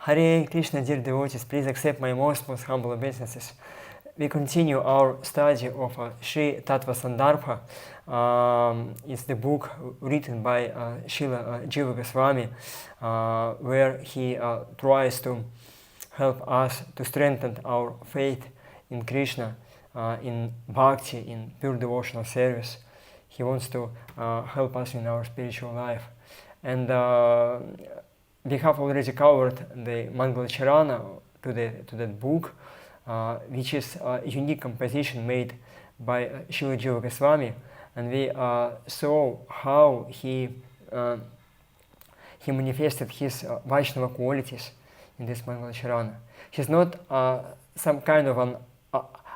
Hare Krishna, dear devotees, please accept my most humble obeisances. We continue our study of Sri Tattva-sandarbha. It's the book written by Srila Jiva Goswami, where he tries to help us to strengthen our faith in Krishna, in bhakti, in pure devotional service. He wants to help us in our spiritual life. And we have already covered the Mangalacharana to that book, which is a unique composition made by Srila Jiva Goswami, and we saw how he manifested his Vaishnava qualities in this Mangalacharana. He's not some kind of an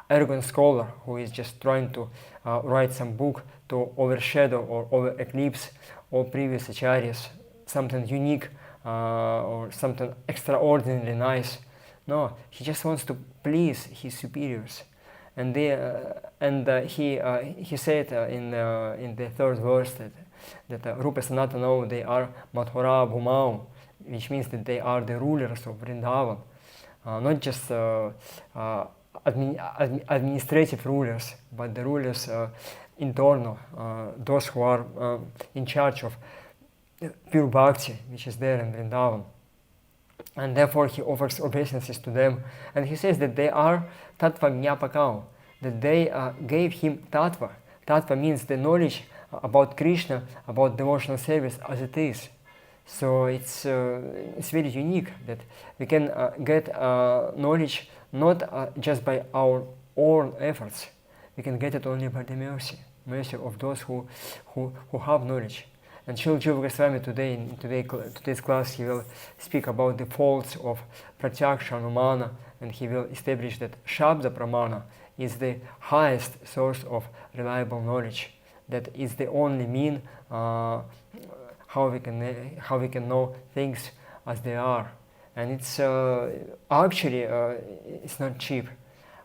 arrogant scholar who is just trying to write some book to overshadow or over-eclipse all previous acharyas, something unique or something extraordinarily nice. No, he just wants to please his superiors. And he said in the third verse that Rupa Sanatana, they are Mathura Bhumau, which means that they are the rulers of Vrindavan, not just administrative rulers, but the rulers internal, those who are in charge of pure bhakti, which is there in Vrindavan. And therefore he offers obeisances to them. And he says that they are Tattva-jnapakau, that they gave him Tattva. Tattva means the knowledge about Krishna, about devotional service as it is. So it's very unique that we can get knowledge not just by our own efforts. We can get it only by the mercy of those who have knowledge. And Srila Jiva Goswami today, in today's class, he will speak about the faults of Pratyaksha Anumana, and he will establish that Shabda Pramana is the highest source of reliable knowledge. That is the only mean how we can know things as they are. And it's actually it's not cheap.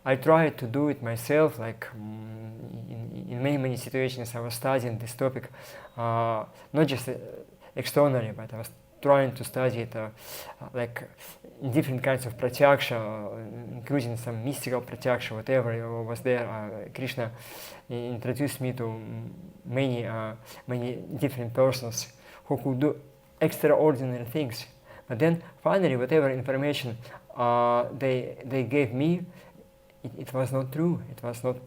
I tried to do it myself, like in many situations I was studying this topic, not just externally, but I was trying to study it like in different kinds of pratyaksha, including some mystical pratyaksha, whatever was there. Krishna introduced me to many different persons who could do extraordinary things. But then finally, whatever information they gave me, it was not true, it was not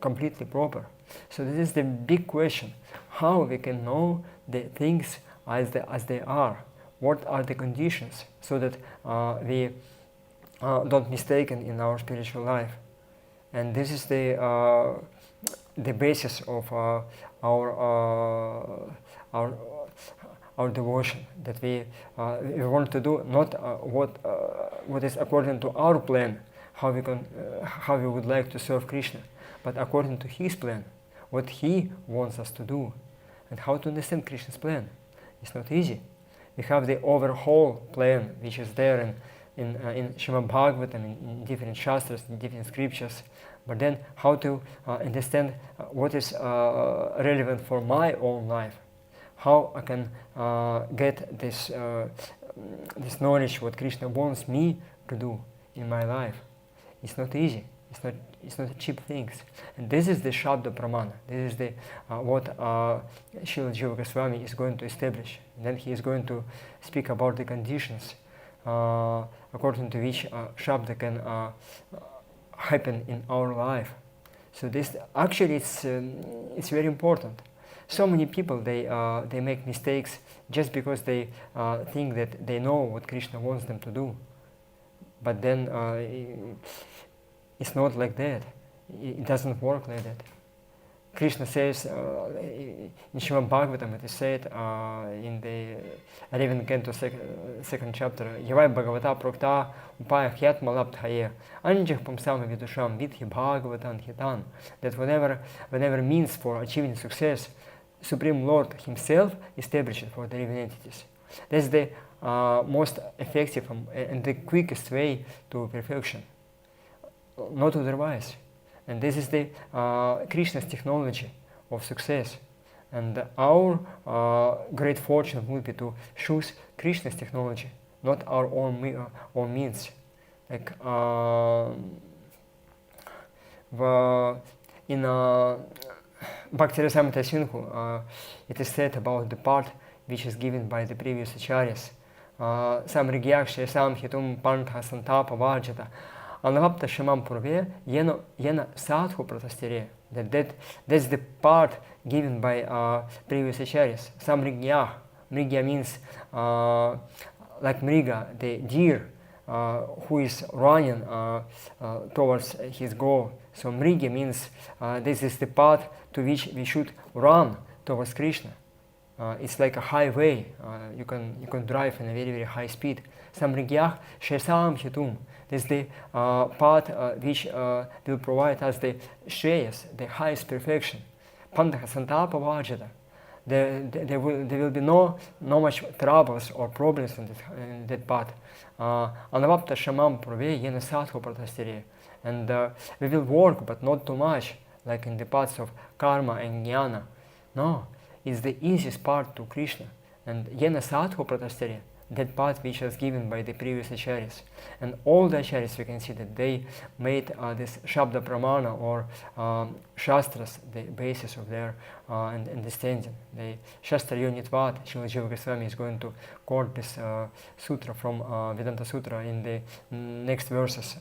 completely proper. So this is the big question, how we can know the things as they are, what are the conditions, so that we don't mistake in our spiritual life. And this is the basis of our devotion, that we want to do not what is according to our plan, how we would like to serve Krishna, but according to his plan, what he wants us to do. And how to understand Krishna's plan? It's not easy. We have the overall plan, which is there in Shrimad Bhagavatam, in different shastras, in different scriptures. But then how to understand what is relevant for my own life? How I can get this knowledge, what Krishna wants me to do in my life? It's not easy. It's not cheap things. And this is the Shabda Pramana. This is the what Srila Jiva Goswami is going to establish. And then he is going to speak about the conditions according to which Shabda can happen in our life. So this actually it's very important. So many people they make mistakes just because they think that they know what Krishna wants them to do. But then it's not like that. It doesn't work like that. Krishna says in Shrimad Bhagavatam, it is said in the 11th canto, second chapter, Yavai Bhagavata Prokta Upaya Hyat Malabdhaye Anjih Pumsam Vidusham Vidhi Bhagavatan Hitan, that whenever means for achieving success, Supreme Lord himself established for the living entities. That's the most effective and the quickest way to perfection, not otherwise. And this is the Krishna's technology of success. And our great fortune will be to choose Krishna's technology, not our own means. Like in Bhakti Rasamrita Sindhu, it is said about the part which is given by the previous acharyas. Samrigyaksha sam hitum pantha santapa vajata anavapta shamam purve yena sadhu pratastere. That's the part given by previous acharyas. Samrigyah. Mrigya means like mriga, the deer who is running towards his goal. So mrigya means this is the path to which we should run towards Krishna. It's like a highway. You can drive in a very, very high speed. Samrigyah shesam hitum. This is the path which will provide us the shreyas, the highest perfection. Pantha santapa vajata. There will be no much troubles or problems in that path. Anavapta shamam prave yena sadhu pratastere. And we will work, but not too much, like in the paths of karma and jnana. No, it's the easiest part to Krishna. And yena sadhu pratastere, that path which was given by the previous acharyas. And all the acharyas, we can see that they made this Shabda Pramana or Shastras the basis of their understanding. The Shastra Yonitvat, Srila Jiva Goswami is going to quote this sutra from Vedanta Sutra in the next verses,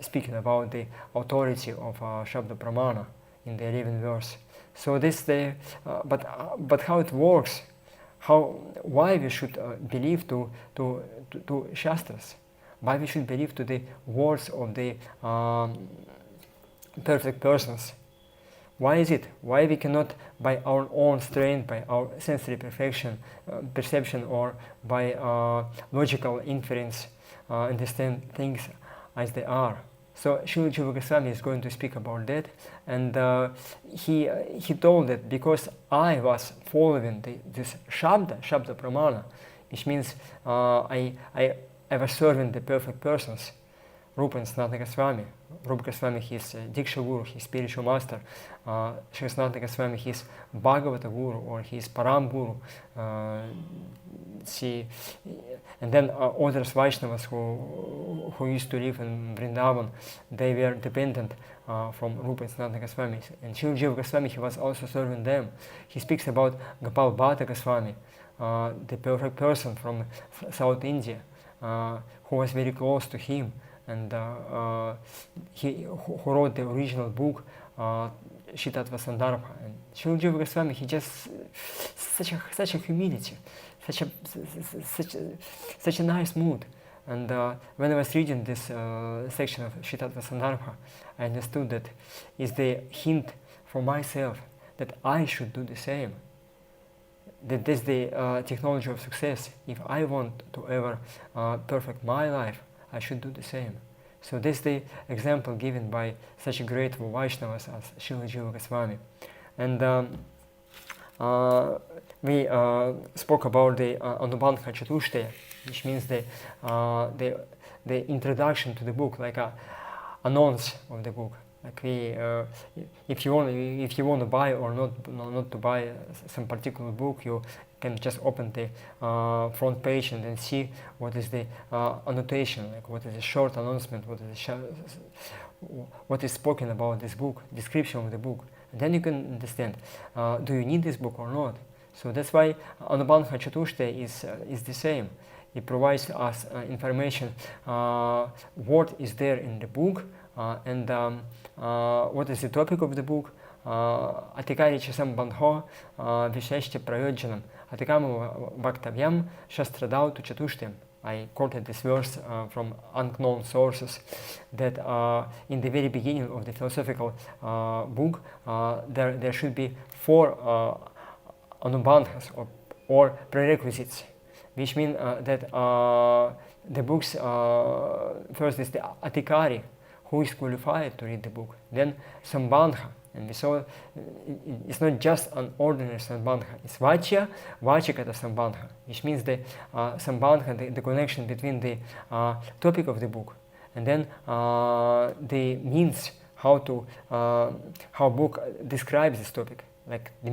speaking about the authority of Shabda Pramana in the 11th verse. So this but how it works, why we should believe to Shastras, why we should believe to the words of the perfect persons. Why is it? Why we cannot, by our own strength, by our sensory perception, or by logical inference, understand things as they are? So Srila Jiva Goswami is going to speak about that, and he told that because I was following this Shabda Pramana, which means I was serving the perfect persons, Rupa and Sanatana Goswami. Rupa Goswami, his Diksha Guru, his spiritual master. Sri Sanatana Goswami, his Bhagavata Guru or his Param Guru. And then others Vaishnavas who used to live in Vrindavan, they were dependent from Rupa and Sanatana Goswami. And Srila Jiva Goswami, he was also serving them. He speaks about Gopal Bhatta Goswami, the perfect person from South India, who was very close to him, and who wrote the original book, Tattva-sandarbha. And Srila Jiva Goswami, he just such a humility, such a nice mood. And when I was reading this section of Tattva-sandarbha, I understood that is the hint for myself that I should do the same. That this is the technology of success. If I want to ever perfect my life, I should do the same. So this is the example given by such great Vaishnavas as Srila Jiva Goswami. And we spoke about the Anubandha Chatushtaya, which means the introduction to the book, like a announce of the book. Like if you want to buy or not to buy some particular book, you can just open the front page and then see what is the annotation, like what is the short announcement, what is spoken about this book, description of the book, and then you can understand, do you need this book or not? So that's why Anubandha Chatushtaya is the same. It provides us information, what is there in the book, and what is the topic of the book, Atikari Chasam Bandho Visheshti Prayojanam Atikam Bhaktavyam Shastradautu Chatushtayam. I quoted this verse from unknown sources, that in the very beginning of the philosophical book there should be 4 anubandhas or prerequisites, which mean that the book's first is the Atikari, who is qualified to read the book, then Sambandha, and we saw it's not just an ordinary Sambandha, it's Vachikata Sambandha, which means the Sambandha, the connection between the topic of the book, and then the means how book describes this topic, like the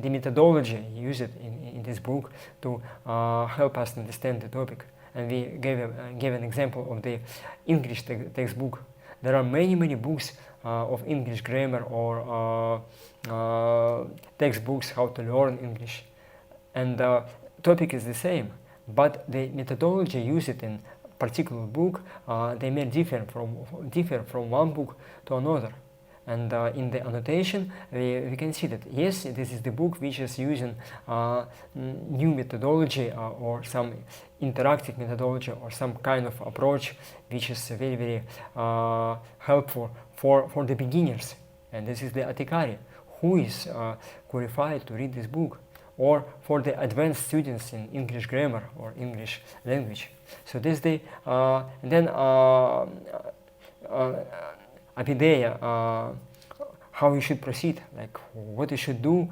methodology used in this book to help us understand the topic. and we gave an example of the English textbook. There are many books of English grammar or textbooks how to learn English, and the topic is the same, but the methodology used in particular book they may differ from one book to another. And in the annotation we can see that yes, this is the book which is using new methodology or some interactive methodology or some kind of approach which is very helpful for the beginners, and this is the Atikari who is qualified to read this book, or for the advanced students in English grammar or English language. So this is the then Apideya, how you should proceed, like what you should do,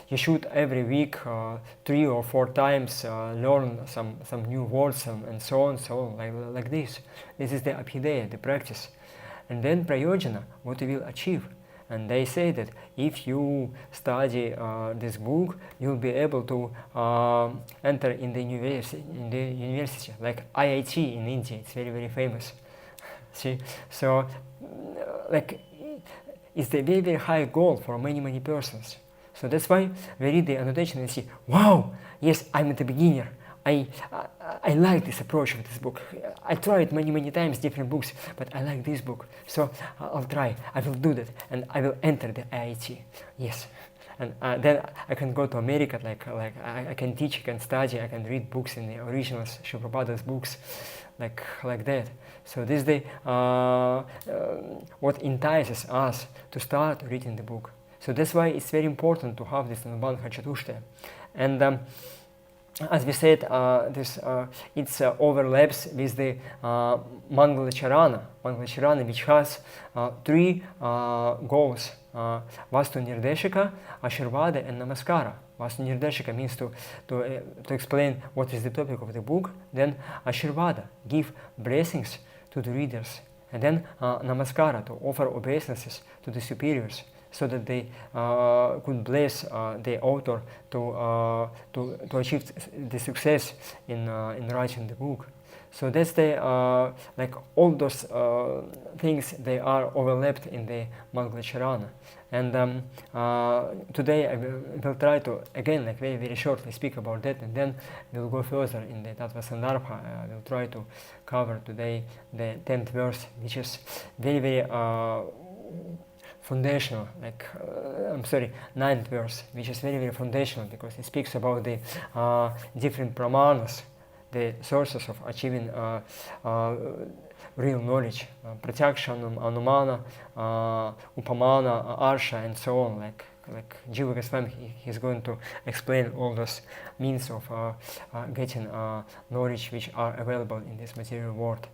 you should every week 3 or 4 times learn some new words and so on, like this. This is the Abhideya, the practice. And then Prayojana, what you will achieve. And they say that if you study this book, you'll be able to enter in the university, like IIT in India. It's very famous. See, so like it's a very high goal for many persons. So that's why we read the annotation and see, wow, yes, I'm at the beginner. I like this approach of this book. I tried many times different books, but I like this book. So I'll try. I will do that, and I will enter the IIT. Yes, and then I can go to America. Like I can teach, I can study, I can read books in the originals, Srila Prabhupada's books, like that. So this is the what entices us to start reading the book. So that's why it's very important to have this Nabandha Chatushtaya. And as we said, this it overlaps with the Mangalacharana, which has 3 goals: Vastu Nirdeshika, Ashirvada, and Namaskara. Vastu Nirdeshika means to explain what is the topic of the book. Then Ashirvada, give blessings to the readers. And then Namaskara, to offer obeisances to the superiors, so that they could bless the author to achieve the success in writing the book. So that's the like all those things, they are overlapped in the Mangalacharana. And today I will try to again like very shortly speak about that, and then we'll go further in the Tattva-sandarbha. I will try to cover today the 10th verse, which is very foundational, like 9th verse, which is very foundational, because it speaks about the different pramanas, the sources of achieving real knowledge, pratyaksha, anumana, upamana, arsha, and so on. Like Jiva Goswami, he's going to explain all those means of getting knowledge which are available in this material world,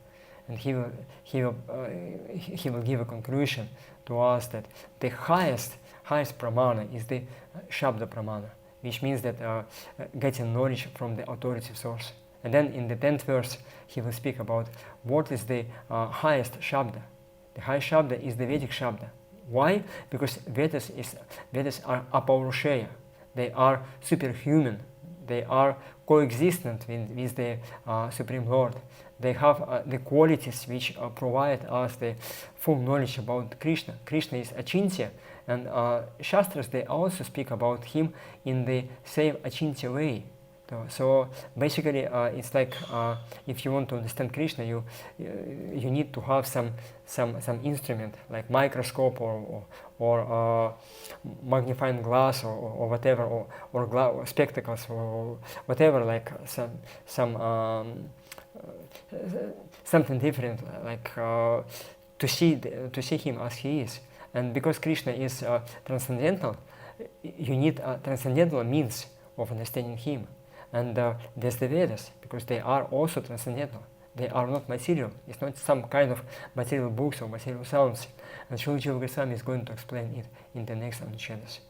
and he will give a conclusion to us that the highest pramana is the Shabda pramana, which means that getting knowledge from the authoritative source. And then in the 10th verse, he will speak about what is the highest Shabda. The highest Shabda is the Vedic Shabda. Why? Because Vedas are apaurushaya. They are superhuman. They are coexistent with the Supreme Lord. They have the qualities which provide us the full knowledge about Krishna. Krishna is Achintya, and Shastras, they also speak about him in the same Achintya way. So basically, it's like if you want to understand Krishna, you need to have some instrument like microscope or magnifying glass or whatever, or spectacles or whatever, like something different, like to see him as he is. And because Krishna is transcendental, you need transcendental means of understanding him. And there's the Vedas, because they are also transcendental. They are not material. It's not some kind of material books or material sounds. And Srila Jiva Goswami is going to explain it in the next Anuच्छedas.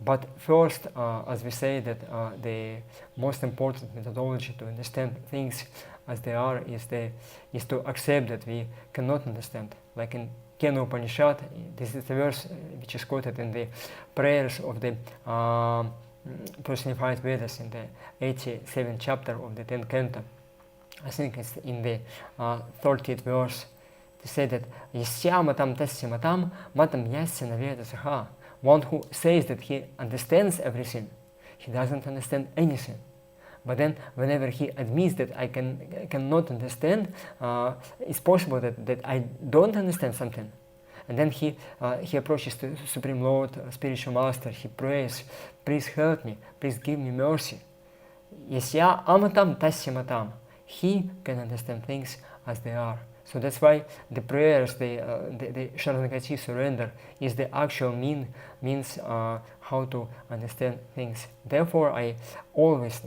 But first, as we say, that the most important methodology to understand things as they are is to accept that we cannot understand. Like in Kena Upanishad, this is the verse which is quoted in the prayers of the personified Vedas in the 87th chapter of the 10th canto. I think it's in the 30th verse. They say that Yasyamatam tasya matam yasya naveda saha. One who says that he understands everything, he doesn't understand anything. But then whenever he admits that I cannot understand, it's possible that I don't understand something. And then he approaches the Supreme Lord, Spiritual Master, he prays, please help me, please give me mercy. Yasya amatam tasya matam. He can understand things as they are. So that's why the prayers, the Sharanagati surrender is the actual means how to understand things. Therefore, I always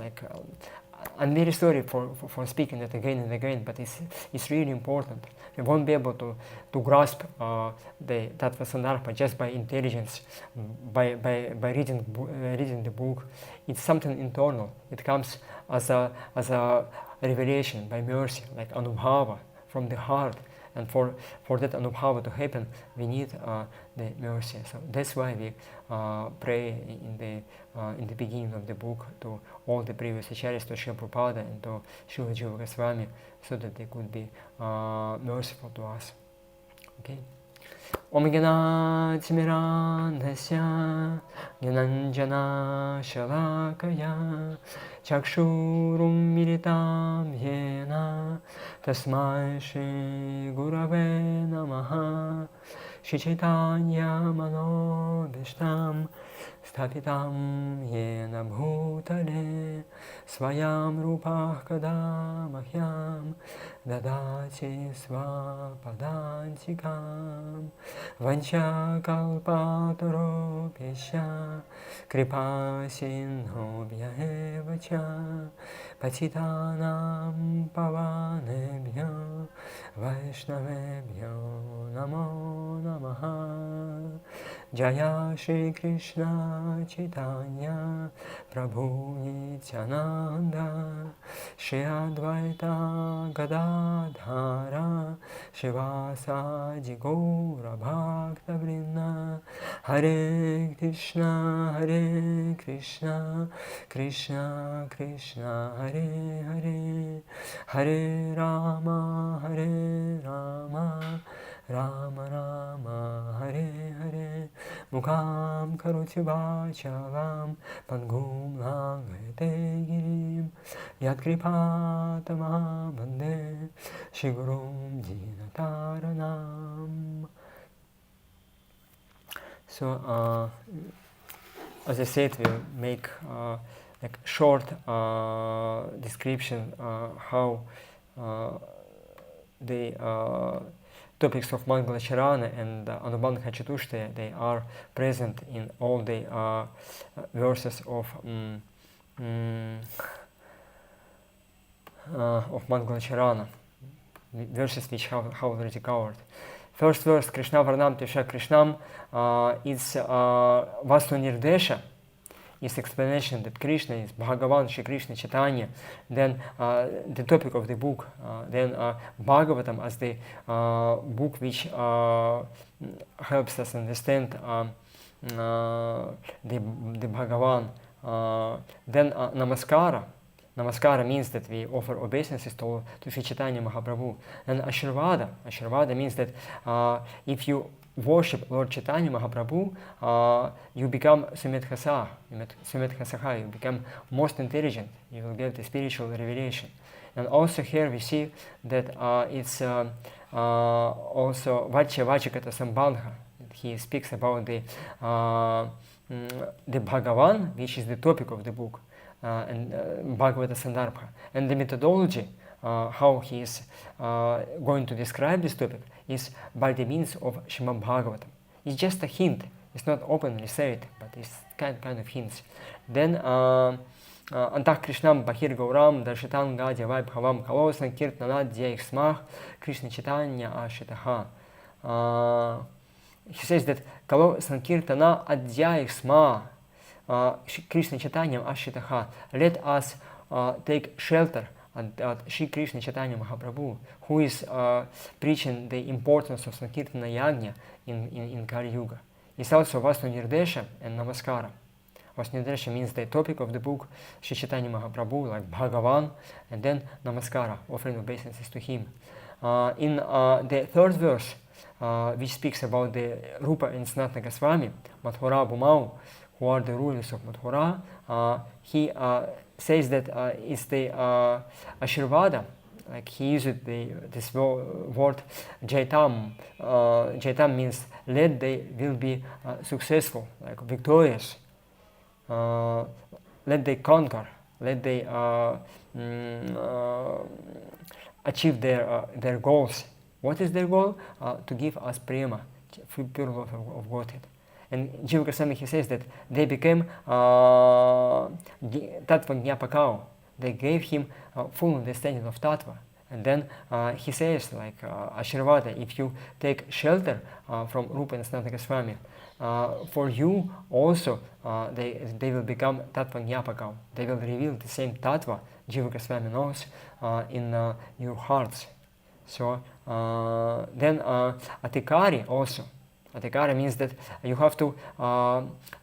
I'm very sorry for speaking that again and again, but it's really important. We won't be able to grasp the Tattva-sandarbha just by intelligence, by reading the book. It's something internal. It comes as a revelation by mercy, like anubhava from the heart. And for that anubhava to happen, we need the mercy. So that's why we pray in the beginning of the book to all the previous acharyas, to Srila Prabhupada and to Srila Jiva Goswami, so that they could be merciful to us. Okay. Om Gyanat Timirandhasya Gyananjana Shalakaya Chakshurum Militam Yena Tasmai Shri Gurave Namaha Shri Chaitanya Manobishtam Sthapitam Yena Bhutale Swayam Rupah Kada Mahyam Dadati Svapadantikam Vancha Kalpataropesha Kripa Sindhobhyahevacha Patitanam Pavanebhyo Vaishnavebhyo Namo Namaha Jaya Shri Krishna Chaitanya Prabhu Nityananda Shri Advaita Gadadhara Shivasadi Gaura Bhakta Vrinda Hare Krishna Krishna Krishna Hare Hare Hare Rama Rama Rama Hare Hare Mukam Karoti Vachavam Pangum Langate Girim Yat Kripatamam Bande Shigurum Dinataranam. So, as I said, we'll make short description how the topics of Mangalacharana and Anubandha Chatushta, they are present in all the verses of Mangalacharana, verses which have already covered. First verse, Krishna Varnam Tesha Krishnam, is Vastu Nirdesha, is explanation that Krishna is Bhagavan, Shri Krishna Chaitanya. Then the topic of the book, then Bhagavatam as the book which helps us understand the Bhagavan. Then Namaskara. Namaskara means that we offer obeisances to Sri Chaitanya Mahaprabhu. And Ashirvada. Ashirvada means that if you worship Lord Chaitanya Mahaprabhu, you become Sumet Hasaha, you become most intelligent, you will get the spiritual revelation. And also here we see that it's also Vachikata Sambandha. He speaks about the Bhagavan, which is the topic of the book, and Bhagavata-sandarbha. And the methodology, how he is going to describe this topic, is by the means of Srimad Bhagavatam. It's just a hint. It's not openly said, but it's kind of hints. Then Antah Krishnam Bahir Gauram Darshitan Gadya Vaibhavam Kalo Sankirtanad Dyaik Smach Krishna Chaitanya Ashitaha. He says that Kalo Sankirtana Adyaik Smach Krishna Chaitanya Ashitaha. Let us take shelter at Shri Krishna Chaitanya Mahaprabhu, who is preaching the importance of Sankirtana Yajna in Kali Yuga. It's also Vastu Nirdesha and Namaskara. Course, Nidresha means the topic of the book, Sri Chaitanya Mahaprabhu, like Bhagavan, and then Namaskara, offering obeisances to him. In the third verse, which speaks about the Rupa and Sanatana Goswami, Mathura Bhumau, who are the rulers of Mathura, he says that it's the Ashirvada. Like he uses this word Jaitam. Jaitam means let they will be successful, like victorious. Let they conquer. Let they achieve their goals. What is their goal? To give us prema, pure love of Godhead. And Jiva Goswami, he says that they became Tattva-sandarbha. They gave him full understanding of Tattva. And then he says, like Ashirvada, if you take shelter from Rupa and Sanatana Goswami, for you also they will become Tattva-sandarbha. They will reveal the same Tattva Jiva Goswami knows in your hearts. So then Atikari also. Atikari means that you have to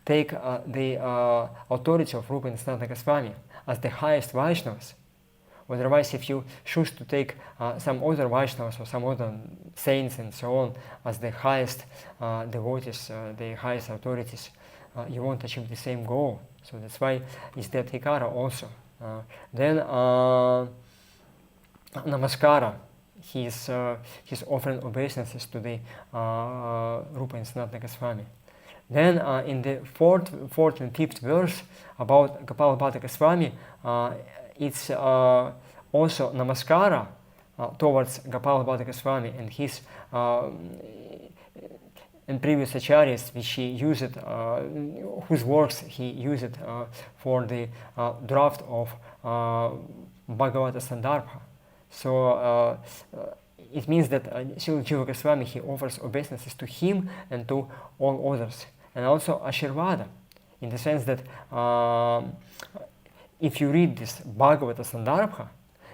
take the authority of Rupa and Sanatana Goswami as the highest Vaishnavas. Otherwise, if you choose to take some other Vaishnavas or some other saints and so on as the highest devotees, the highest authorities, you won't achieve the same goal. So that's why it's the Atikara also. Then Namaskara. He's offering obeisances to the Rupa and Sanatana Goswami. Then in the fourth and fifth verse about Gopalabhata Goswami, it's also Namaskara towards Gopalabhata Goswami and his and previous acharyas, which he used, whose works he used for the draft of Bhagavata-sandarbha. So it means that Srila Jiva Goswami, he offers obeisances to him and to all others. And also Ashirvada, in the sense that if you read this Bhagavata-sandarbha,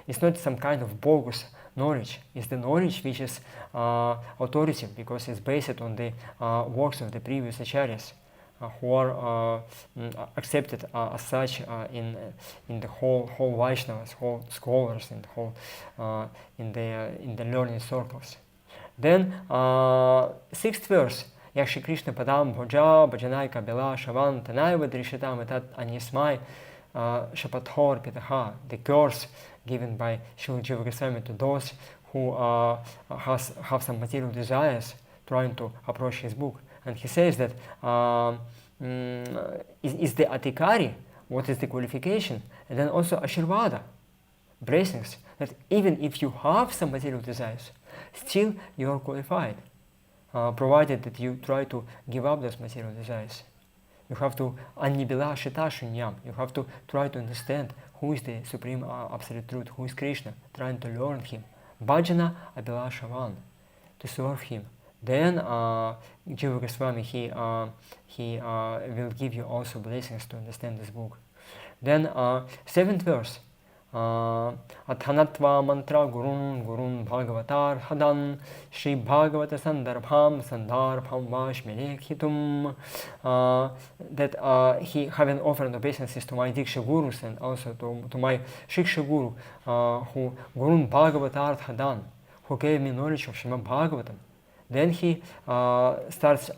it's not some kind of bogus knowledge. It's the knowledge which is authoritative because it's based on the works of the previous acharyas who are accepted as such in the whole Vaishnavas, whole scholars, and whole in the learning circles. Then sixth verse. Yakshi Krishna Padam Bhoja Bhajanai Kabila Shavan Tanaiva Drishitam Etat Anyasmai Shapathor Pitaha, the curse given by Srila Jiva Goswami to those who have some material desires trying to approach his book. And he says that is the Atikari, what is the qualification? And then also Ashirvada, blessings, that even if you have some material desires, still you are qualified, provided that you try to give up those material desires. You have to annibila shita shunyam. You have to try to understand who is the supreme absolute truth, who is Krishna, trying to learn him. Bhajana abhilashavan, to serve him. Then Jiva Goswami, he will give you also blessings to understand this book. Then seventh verse. Athanatva mantra gurun bhagavatar hadan Shri Bhagavata-sandarbham sandarbham vashmelekhitum, that he having offered obeisances to my Diksha Gurus and also to my Shiksha Guru, who Gurun Bhagavatar hadan, who gave me knowledge of Srimad Bhagavatam. Then he starts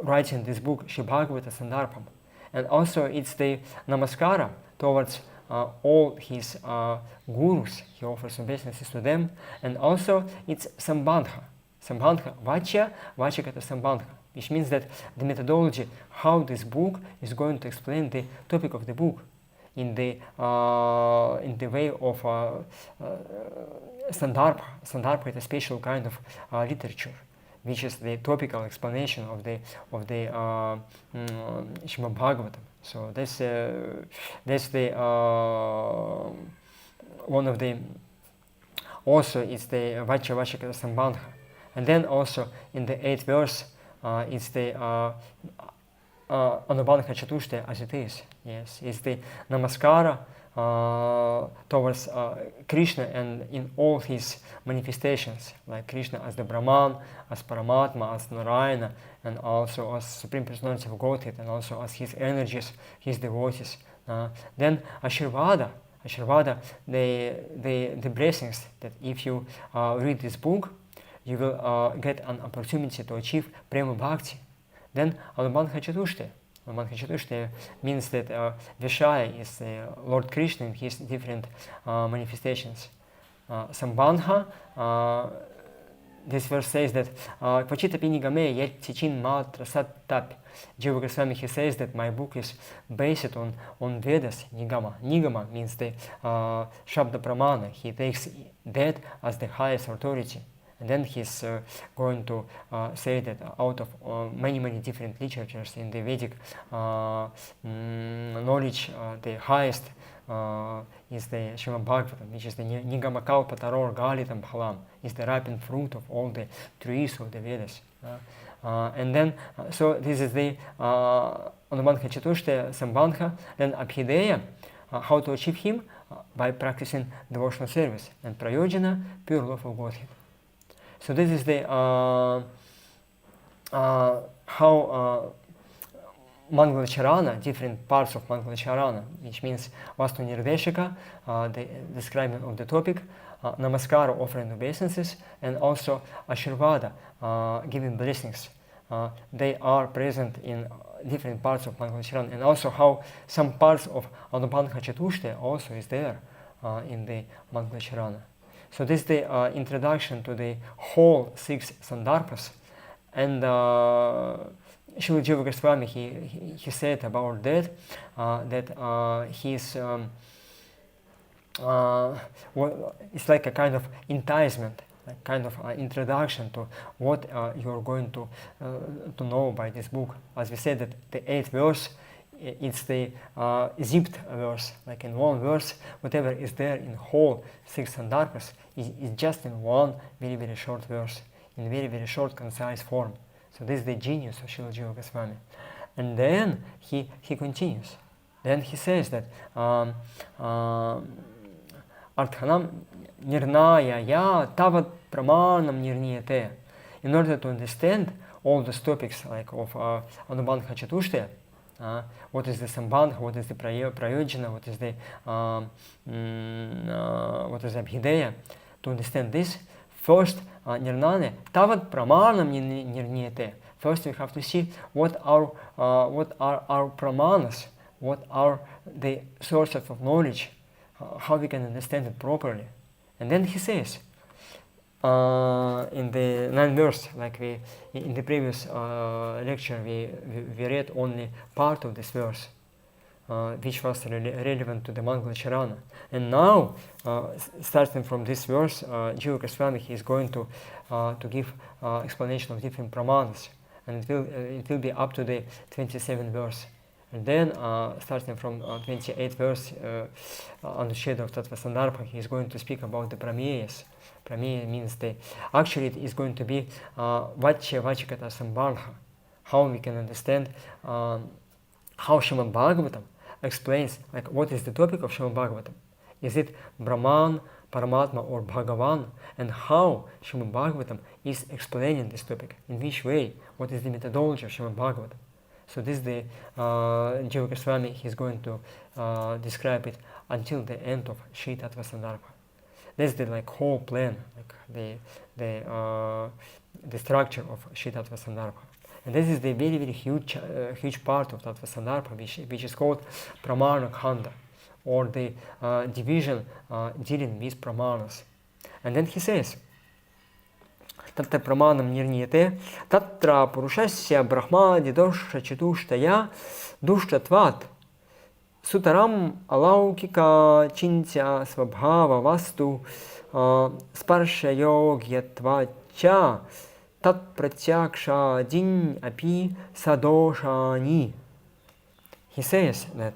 writing this book, Shri Bhagavata-sandarbham. And also it's the Namaskara towards all his gurus. He offers obeisances to them. And also it's Sambandha. Sambandha, Vachikata Sambandha, which means that the methodology, how this book is going to explain the topic of the book in the way of Sandarbha. Sandarbha is a special kind of literature, which is the topical explanation of the Srimad Bhagavatam. So that's the one of the, also it's the Vachikata Sambandha. And then also in the 8th verse it's the Anubandha Chatushtaya as it is. Yes, it's the Namaskara towards Krishna and in all his manifestations, like Krishna as the Brahman, as Paramatma, as Narayana, and also as Supreme Personality of Godhead, and also as his energies, his devotees. Then Ashirvada, the blessings that if you read this book, you will get an opportunity to achieve Prema Bhakti. Then Anubandha Chatushti. Anubandha Chatushti means that Vishaya is Lord Krishna in his different manifestations. Sambandha, this verse says that Kvachitapi nigame yet tichin matra sattapi. Jiva Goswami, he says that my book is based on Vedas, Nigama. Nigama means the Shabda Pramana. He takes that as the highest authority. And then he's going to say that out of many different literatures in the Vedic knowledge, the highest is the Srimad Bhagavatam, which is the Nigama Kalpa Taror Galitam Bhalam, is the ripened fruit of all the trees of the Vedas. And then, so this is the Anubandha Chatushti Sambandha. Then Abhideya, how to achieve him? By practicing devotional service. And Prayojana, pure love of Godhead. So this is the how Mangalacharana, different parts of Mangalacharana, which means Vastu Nirdeshika, the describing of the topic, Namaskara, offering obeisances, and also Ashirvada, giving blessings. They are present in different parts of Mangalacharana, and also how some parts of Anubandha Chatushti also is there in the Mangalacharana. So this is the introduction to the whole 6 Sandarbhas. And Srila Jiva Goswami, he said about that, that he's, it's like a kind of enticement, a kind of introduction to what you're going to know by this book. As we said, that the 8th verse, it's the zipped verse, like in one verse, whatever is there in whole 6 Sandarbhas is just in one very short verse, in very short, concise form. So this is the genius of Srila Jiva Goswami. And then he continues. Then he says that Arthanam nirnaya ya tavat pramanam nirniyate. In order to understand all those topics like of Anubandha Chatushti, what is the Sambandha, what is the Prayojana, what is the Abhideya, to understand this, first, Nirnane, Tavat Pramanam Nirniyate. First we have to see what are our pramanas, what are the sources of knowledge, how we can understand it properly. And then he says, in the 9th verse, like we in the previous lecture, we read only part of this verse, which was relevant to the Mangalacharana. And now, starting from this verse, Jiva Goswami is going to give explanation of different pramanas, and it will be up to the 27th verse. And then, starting from 28th verse, on the shade of Tattva-sandarbha, he is going to speak about the prameyas. Prameya means actually it is going to be Vachya Vachikata Sambandha, how we can understand how Srimad Bhagavatam explains, like, what is the topic of Srimad Bhagavatam. Is it Brahman, Paramatma, or Bhagavan? And how Srimad Bhagavatam is explaining this topic, in which way, what is the methodology of Srimad Bhagavatam. So this is the Jiva Goswami, he's going to describe it until the end of Shri Tattva-sandarbha. That's the whole plan, like the structure of Shri Tattva-sandarbha. And this is the very huge part of Tattva-sandarbha, which is called Pramana Khanda, or the division dealing with pramanas. And then he says, Tatta pramanam nirniyate, tatra purushasya brahmadi dosha chatushtaya dushtatvat sutaram alaukika chintya svabhava vastu sparsha yogyatvacha tat pratyaksha din api sadoshani. He says that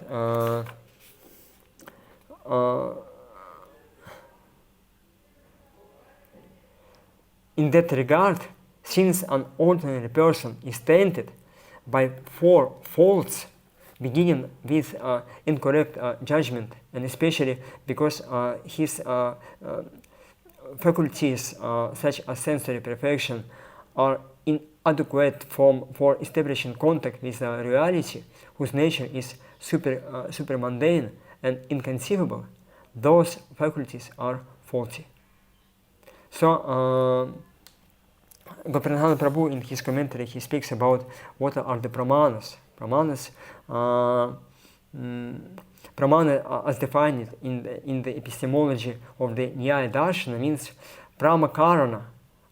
in that regard, since an ordinary person is tainted by 4 faults, beginning with incorrect judgment, and especially because his faculties, such as sensory perfection, are inadequate for establishing contact with reality, whose nature is super mundane and inconceivable. Those faculties are faulty. So, Bhaktivinoda Prabhu, in his commentary, he speaks about what are the pramanas. Pramana, as defined in the epistemology of the Nyaya Darshana, means pramakarana,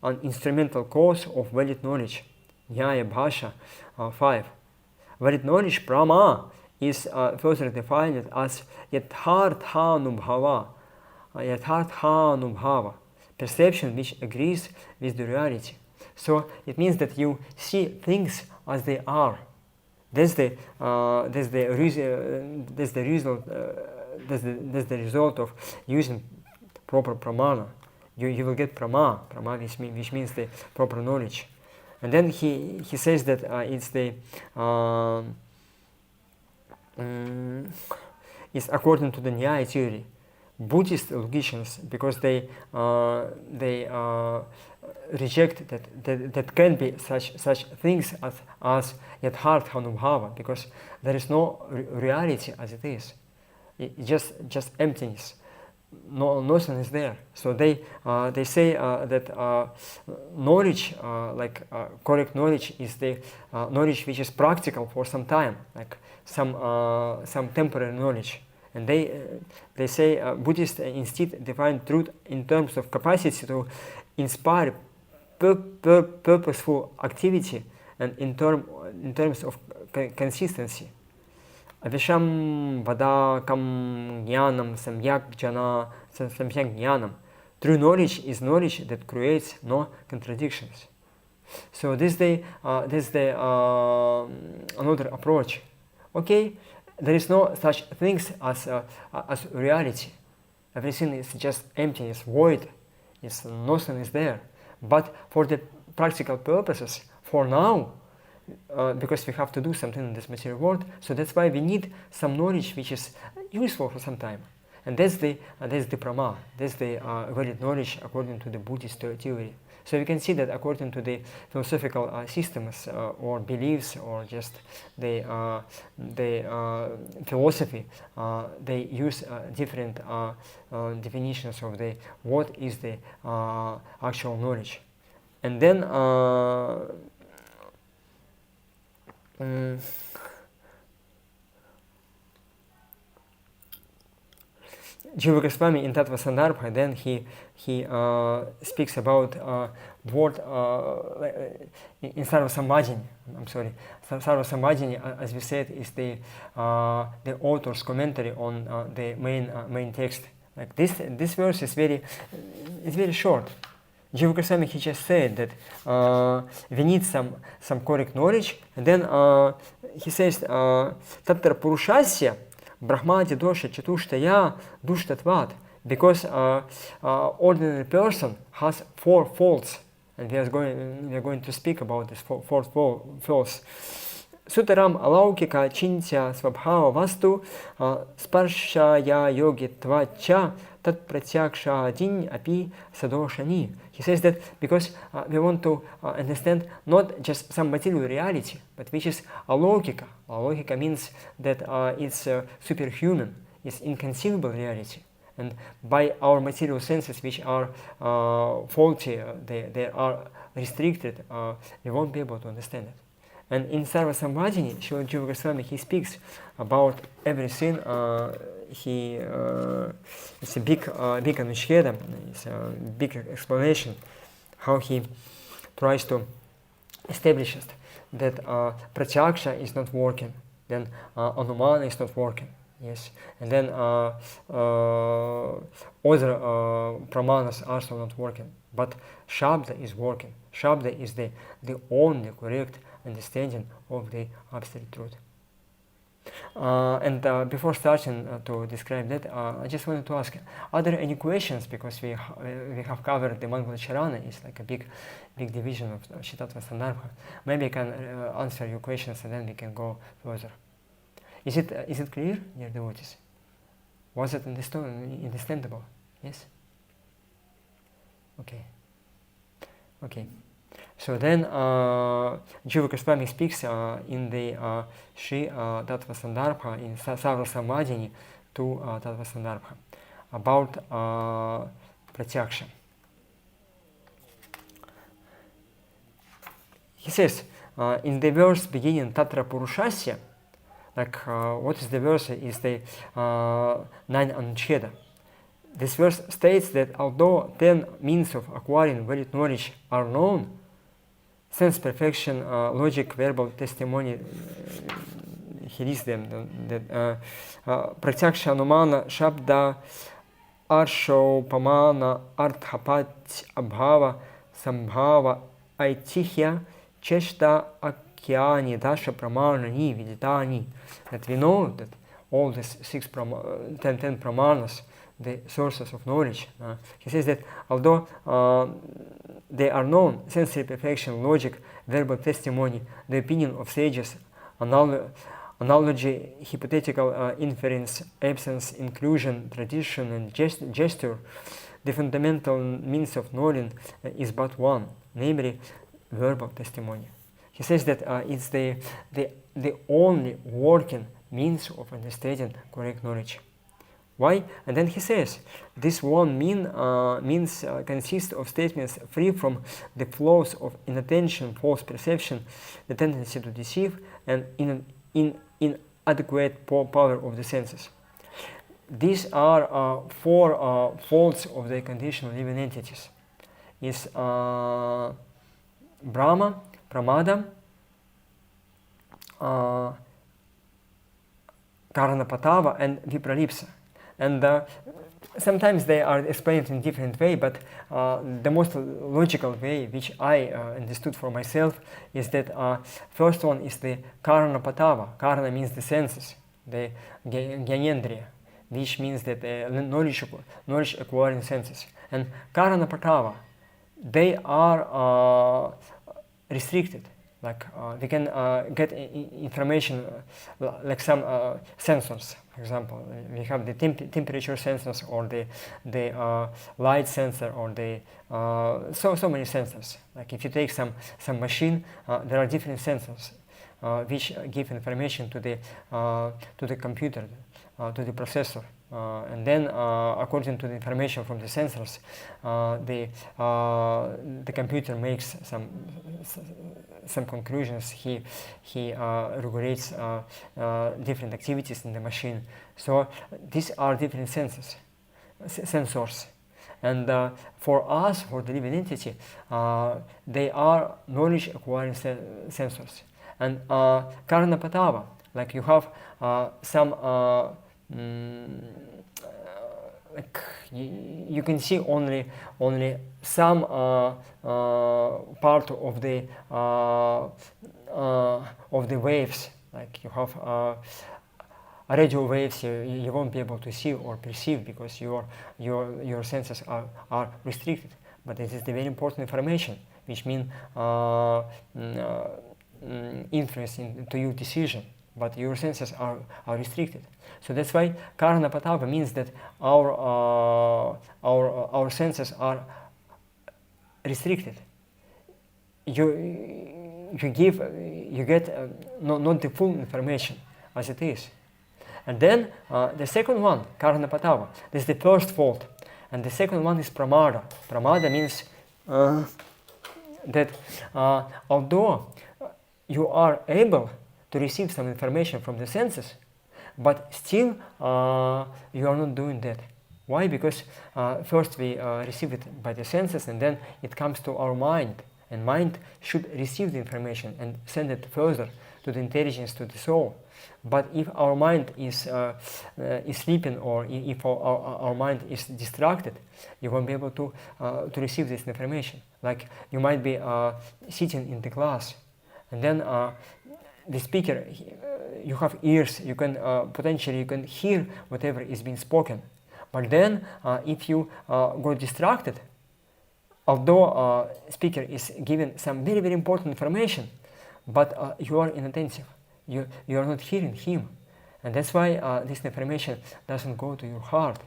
an instrumental cause of valid knowledge. Nyaya Bhasha 5. Valid knowledge, prama, is further defined as yatharthanubhava, perception which agrees with the reality. So it means that you see things as they are. That's the result of using proper pramana. You will get prama, which means the proper knowledge. And then he says that it's the it's according to the Nyaya theory. Buddhist logicians, because they reject that can be such things as yathartha anubhava, because there is no reality as it is. It's just emptiness. Nothing is there. So they say that knowledge, correct knowledge, is the knowledge which is practical for some time, like some temporary knowledge. And they say Buddhists instead define truth in terms of capacity to inspire purposeful activity, and in terms of consistency. Avisham vadakam jnanam samyak jnanam. True knowledge is knowledge that creates no contradictions. So this is another approach. Okay, there is no such things as reality. Everything is just emptiness, void. Nothing is there. But for the practical purposes, for now, because we have to do something in this material world, so that's why we need some knowledge which is useful for some time. And that's the prama, that's the valid knowledge according to the Buddhist theory. So we can see that according to the philosophical systems or beliefs, or just the philosophy, they use different definitions of what is the actual knowledge. And then Jiva Goswami in Tattva-sandarbha, then he speaks about word in Sarvajna. I'm sorry, Sarvajna, as we said, is the author's commentary on the main text. Like this verse is very short. Jiva Goswami, he just said that we need some correct knowledge, and then he says Tatra Purushasya Brahmati dosha chatushtaya dushtatvat, because ordinary person has 4 faults, and we are going to speak about this 4 faults. Sutaram alaukika chintya svabhava vastu sparshaya yogitva cha tat pratyaksha din api sadoshani. He says that because we want to understand not just some material reality, but which is alaukika. Alaukika means that it's superhuman, it's inconceivable reality. And by our material senses, which are faulty, they are restricted, we won't be able to understand it. And in Sarva-samvadini, Srila Jiva Goswami, he speaks about everything. It's a big anusheda, it's a big explanation, how he tries to establish that pratyaksha is not working, then anumana is not working, yes, and then other pramanas are also not working, but shabda is working. Shabda is the only correct understanding of the absolute truth. And before starting to describe that, I just wanted to ask, are there any questions? Because we have covered the Mangala-charana, it's like a big division of Tattva-sandarbha. Maybe I can answer your questions and then we can go further. Is it clear, dear devotees? Was it understandable? Yes? Okay. So then Jiva Goswami speaks in the Shri Tattva-sandarbha in Sarvajna to Tattva-sandarbha about pratyaksha. He says, in the verse beginning Tatra Purushasya, like what is the verse is the 9 Anucheda. This verse states that although 10 means of acquiring valid knowledge are known, sense perfection, logic, verbal testimony, he lists them, that pratyaksha, anumana, shabda, arsho, pamana, arthapat, abhava, sambhava, aitihya, cheshta, akyani, dasha, pramana, viditani. That we know that all these 10 pramanas, the sources of knowledge. He says that although they are known, sensory perfection, logic, verbal testimony, the opinion of sages, analogy, hypothetical inference, absence, inclusion, tradition, and gesture, the fundamental means of knowing is but one, namely verbal testimony. He says that it's the only working means of understanding correct knowledge. Why? And then he says, this one means consists of statements free from the flaws of inattention, false perception, the tendency to deceive, and inadequate power of the senses. These are 4 faults of the conditional living entities. Is Brahma, Pramada, Karanapatava, and Vipralipsa. And sometimes they are explained in different way, but the most logical way, which I understood for myself, is that first one is the Karanapatava. Karana means the senses, the Gyanendriya, which means that knowledge acquiring senses. And Karanapatava, they are restricted. Like we can get information like some sensors. For example, we have the temperature sensors, or the light sensor, or the so many sensors. Like if you take some machine, there are different sensors which give information to the computer, to the processor. And then, according to the information from the sensors, the computer makes some conclusions. He regulates different activities in the machine. So these are different sensors. And for us, for the living entity, they are knowledge acquiring sensors. And Karanapatava, like you have some like you can see only some part of the waves. Like you have radio waves, you won't be able to see or perceive because your senses are restricted. But this is the very important information, which means influence into your decision. But your senses are restricted. So that's why Karanapatava means that our senses are restricted. You get not the full information as it is. And then the second one, Karanapatava, this is the first fault. And the second one is Pramada. Pramada means that although you are able to receive some information from the senses, but still you are not doing that. Why? Because first we receive it by the senses, and then it comes to our mind, and mind should receive the information and send it further to the intelligence, to the soul. But if our mind is sleeping, or if our mind is distracted, you won't be able to receive this information. Like you might be sitting in the class, and then the speaker, you have ears, you can potentially hear whatever is being spoken. But then if you go distracted, although speaker is giving some very, very important information, but you are inattentive, you are not hearing him. And that's why this information doesn't go to your heart.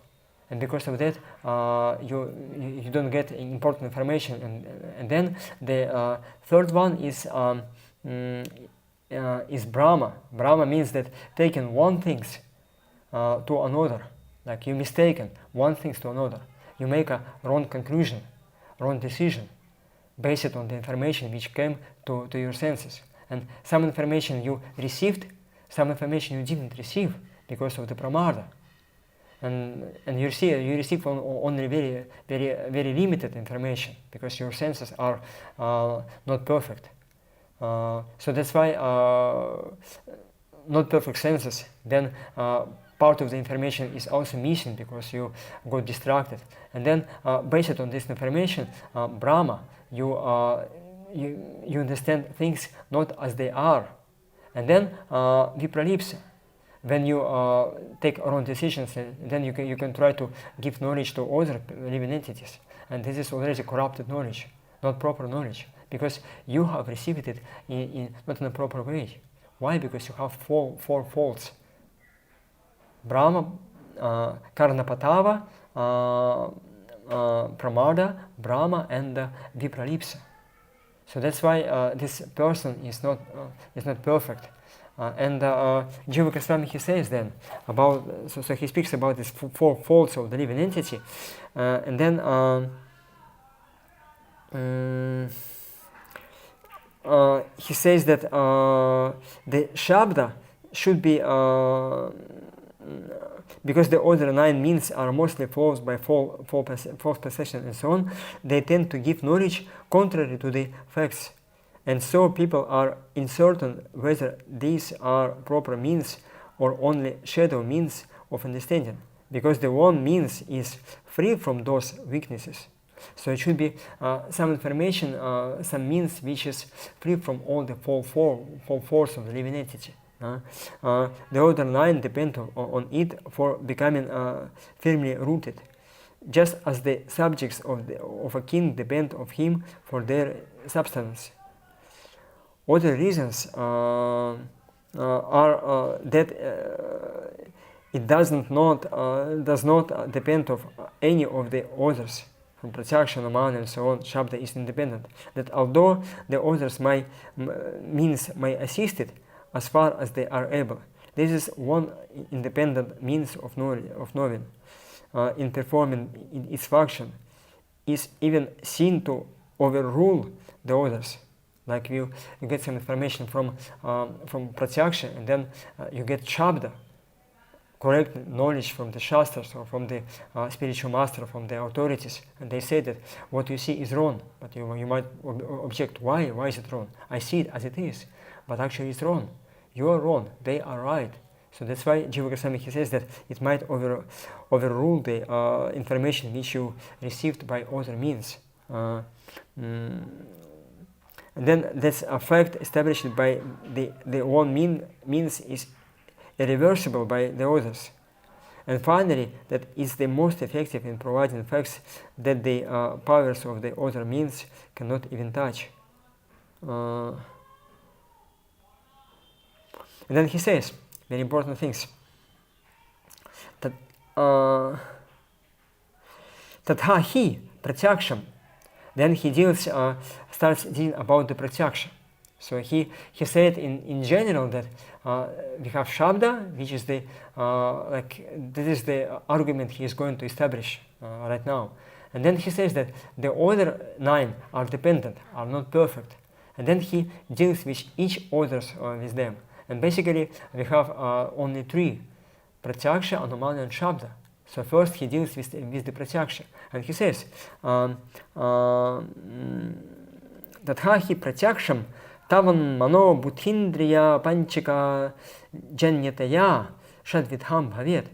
And because of that, you don't get important information. And then the third one is Brahma. Brahma means that taking one things to another, like you mistaken one things to another. You make a wrong conclusion, wrong decision, based on the information which came to your senses. And some information you received, some information you didn't receive because of the pramada. And you receive only very limited information because your senses are not perfect. So that's why not perfect senses, then part of the information is also missing because you got distracted. And then based on this information, Brahma, you understand things not as they are. And then vipralipsa, when you take wrong decisions, then you can try to give knowledge to other living entities. And this is already corrupted knowledge, not proper knowledge, because you have received it not in a proper way. Why? Because you have four faults. Brahma, Karnapatava, Pramada, Brahma, and Vipralipsa. So that's why this person is not perfect. And Jiva Goswami, he says then about, so he speaks about these four faults of the living entity, and then he says that the Shabda should be, because the other 9 means are mostly false by false perception and so on, they tend to give knowledge contrary to the facts. And so people are uncertain whether these are proper means or only shadow means of understanding, because the one means is free from those weaknesses. So it should be some information, some means which is free from all the four force of the living entity. The other 9 depend on it for becoming firmly rooted, just as the subjects of a king depend on him for their substance. Other reasons are that it does not depend on any of the others. From Pratyaksha, Namana, and so on, Shabda is independent. That although the others may assist it as far as they are able, this is one independent means of knowing. In performing its function, is even seen to overrule the others. Like you get some information from Pratyaksha, and then you get Shabda, correct knowledge from the Shastras or from the spiritual master, from the authorities, and they say that what you see is wrong, but you might object, why is it wrong? I see it as it is, but actually it's wrong. You are wrong, they are right. So that's why Jiva Goswami, he says that it might overrule the information which you received by other means. And then that's a fact established by the one means is irreversible by the others. And finally, that is the most effective in providing facts that the powers of the other means cannot even touch. And then he says very important things. That Tatha hi pratyaksham. Then he starts dealing about the pratyaksha. So he said in general that we have Shabda, which is the this is the argument he is going to establish right now. And then he says that the other 9 are dependent, are not perfect. And then he deals with each others with them. And basically we have only 3: Pratyaksha, Anumana, and Shabda. So first he deals with the Pratyaksha, and he says Tathahi Pratyaksham tavan mano buddhindriya panchika janyataya shadvidham bhavet.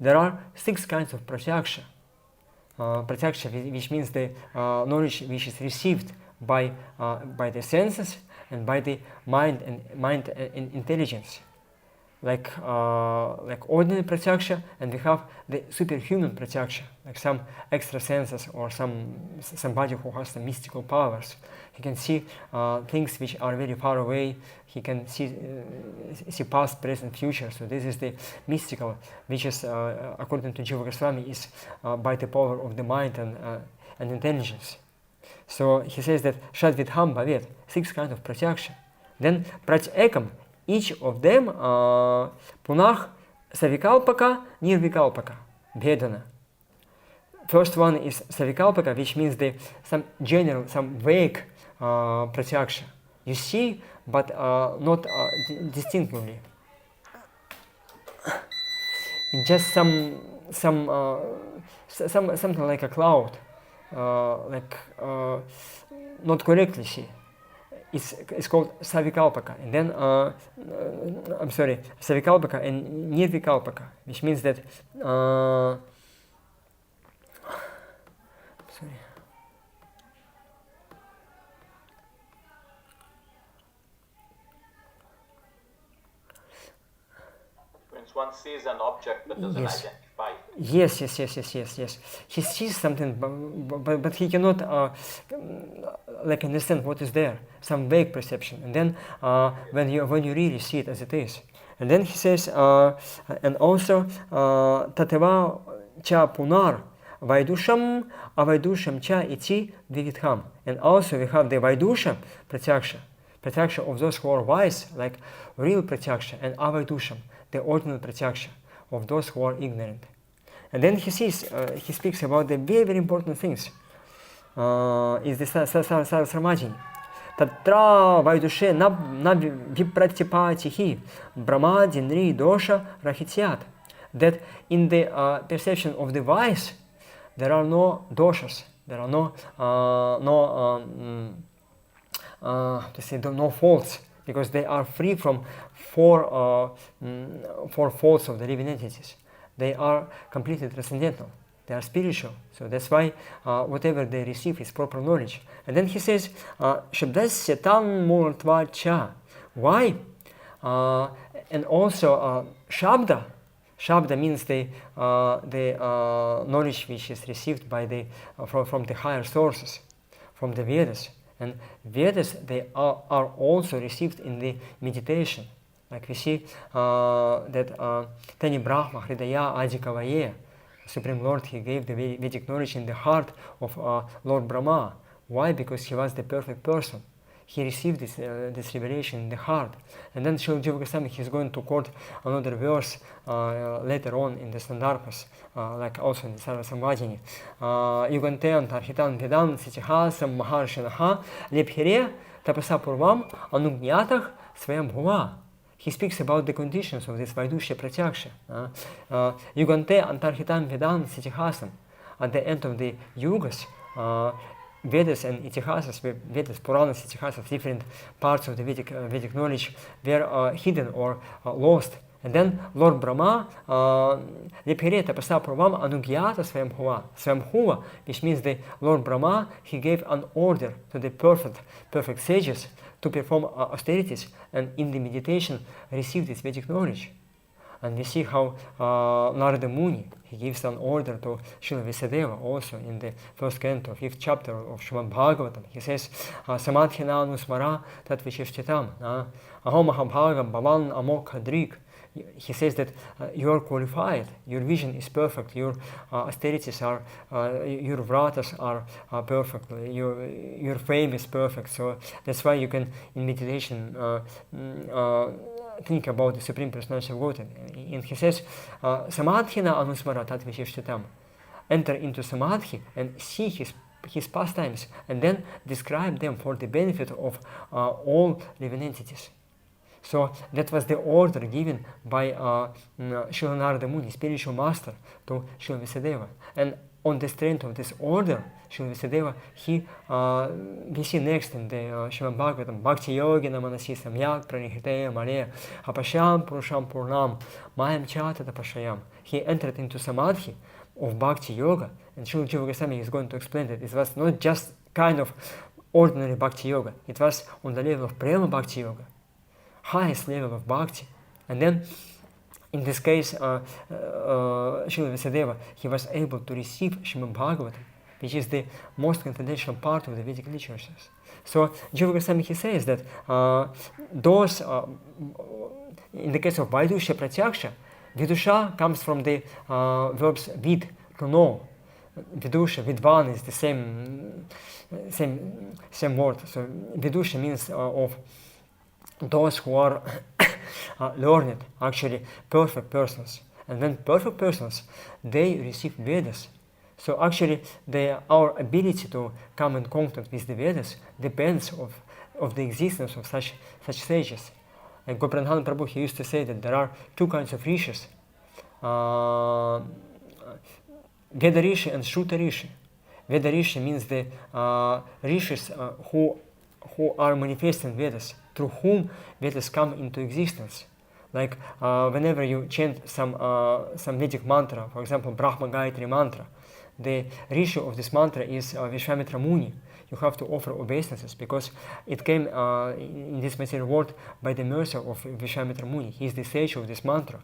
There are 6 kinds of Pratyaksha. Pratyaksha, which means the knowledge which is received by the senses and by the mind and intelligence. like ordinary pratyaksha, and we have the superhuman pratyaksha, like some extra senses or somebody who has some mystical powers. He can see things which are very far away. He can see past, present, future. So this is the mystical, which is, according to Jiva Goswami, is by the power of the mind and intelligence. So he says that Shadvidham Bhavet, 6 kinds of pratyaksha. Then pratyekam, each of them punah savikalpaka, nirvikalpaka, bhedana. First one is savikalpaka, which means some general, some vague pratyaksha. You see, but not distinctly. Just something like a cloud, not correctly see. It's called savikalpaka, and then savikalpaka and nirvikalpaka, which means that one sees an object but doesn't identify it. Yes. He sees something, but he cannot understand what is there. Some vague perception. And then when you really see it as it is. And then he says, and also tateva cha punar vaidusham avaidusham cha iti vividham. And also we have the vaidusha pratyaksha of those who are wise, like real pratyaksha, and avaidusham, the ordinary pratyaksha of those who are ignorant. And then he speaks about the very, very important things. Is the Sarvajna. Tatra vaidushe na vipratipatihi brahmadinri dosha rahityat. That in the perception of the wise, there are no doshas, there are no faults, because they are free from four faults of the living entities. They are completely transcendental. They are spiritual. So that's why whatever they receive is proper knowledge. And then he says, Shabdasya tam murtva cha. Why? And also Shabda. Shabda means the knowledge which is received by from the higher sources, from the Vedas. And Vedas, they are also received in the meditation. Like we see that Tani Brahma Hridaya Adikavaye, Supreme Lord, he gave the Vedic knowledge in the heart of Lord Brahma. Why? Because he was the perfect person. He received this revelation in the heart. And then Srila Jiva Goswami, he's going to quote another verse later on in the Sandarbhas, like also in the Sarvajna. Yugante antarhitan vedam sitihasam maharshanaha lephere tapasa purvam anugnatah svayam bhuva. He speaks about the conditions of this Vaidusha Pratyaksha. Yugante antarhitan vedam sitihasam. At the end of the Yugas, Vedas and Itihasas, Vedas, Puranas, Itihasas, different parts of the Vedic knowledge were hidden or lost. And then Lord Brahma, Lephere tapasa purvam anugyata swayambhuva, which means the Lord Brahma, he gave an order to the perfect sages to perform austerities, and in the meditation received this Vedic knowledge. And we see how Narada Muni, he gives an order to Srila Vyasadeva also in the first canto, 5th chapter of Shrimad Bhagavatam. He says, Samadhina anusmara tattva-sandarbha ahom ahabhagam bhavan amokha drik. He says that you are qualified, your vision is perfect, your austerities are, your vratas are perfect, your fame is perfect. So that's why you can, in meditation, think about the Supreme Personality of Godhead. And he says, Samadhina anusmara tattva-sandarbha. Enter into Samadhi and see his pastimes, and then describe them for the benefit of all living entities. So that was the order given by Srila Narada Muni, spiritual master, to Srila Vyasadeva. And on the strength of this order, Srila Vyasadeva, we see next in the Srimad Bhagavatam, Bhakti Yogina Manasi Samyak Pranihiteya Mare Apasham Purusham Purnam Mayam Chatata Pashayam. He entered into Samadhi of Bhakti Yoga, and Srila Jiva Goswami is going to explain that it was not just kind of ordinary Bhakti Yoga, it was on the level of Prema Bhakti Yoga, highest level of Bhakti. And then, in this case, Srila Vyasadeva, he was able to receive Srimad Bhagavatam, which is the most confidential part of the Vedic literatures. So Jiva Goswami, he says that those, in the case of Vaidusha Pratyaksha, Vidusha comes from the verbs vid, to know. Vidusha, Vidvan is the same word. So Vidusha means of those who are learned, actually perfect persons. And when perfect persons, they receive Vedas. So actually, our ability to come in contact with the Vedas depends of the existence of such sages. And Gopranhan Prabhu, he used to say that there are two kinds of rishis, Veda Rishi and Shruta Rishi. Veda Rishi means the rishis who are manifesting Vedas, through whom Vedas come into existence. Like whenever you chant some Vedic mantra, for example, Brahma Gayatri mantra, the rishi of this mantra is Vishwamitra Muni. You have to offer obeisances because it came in this material world by the mercy of Vishwamitra Muni. He is the sage of this mantra.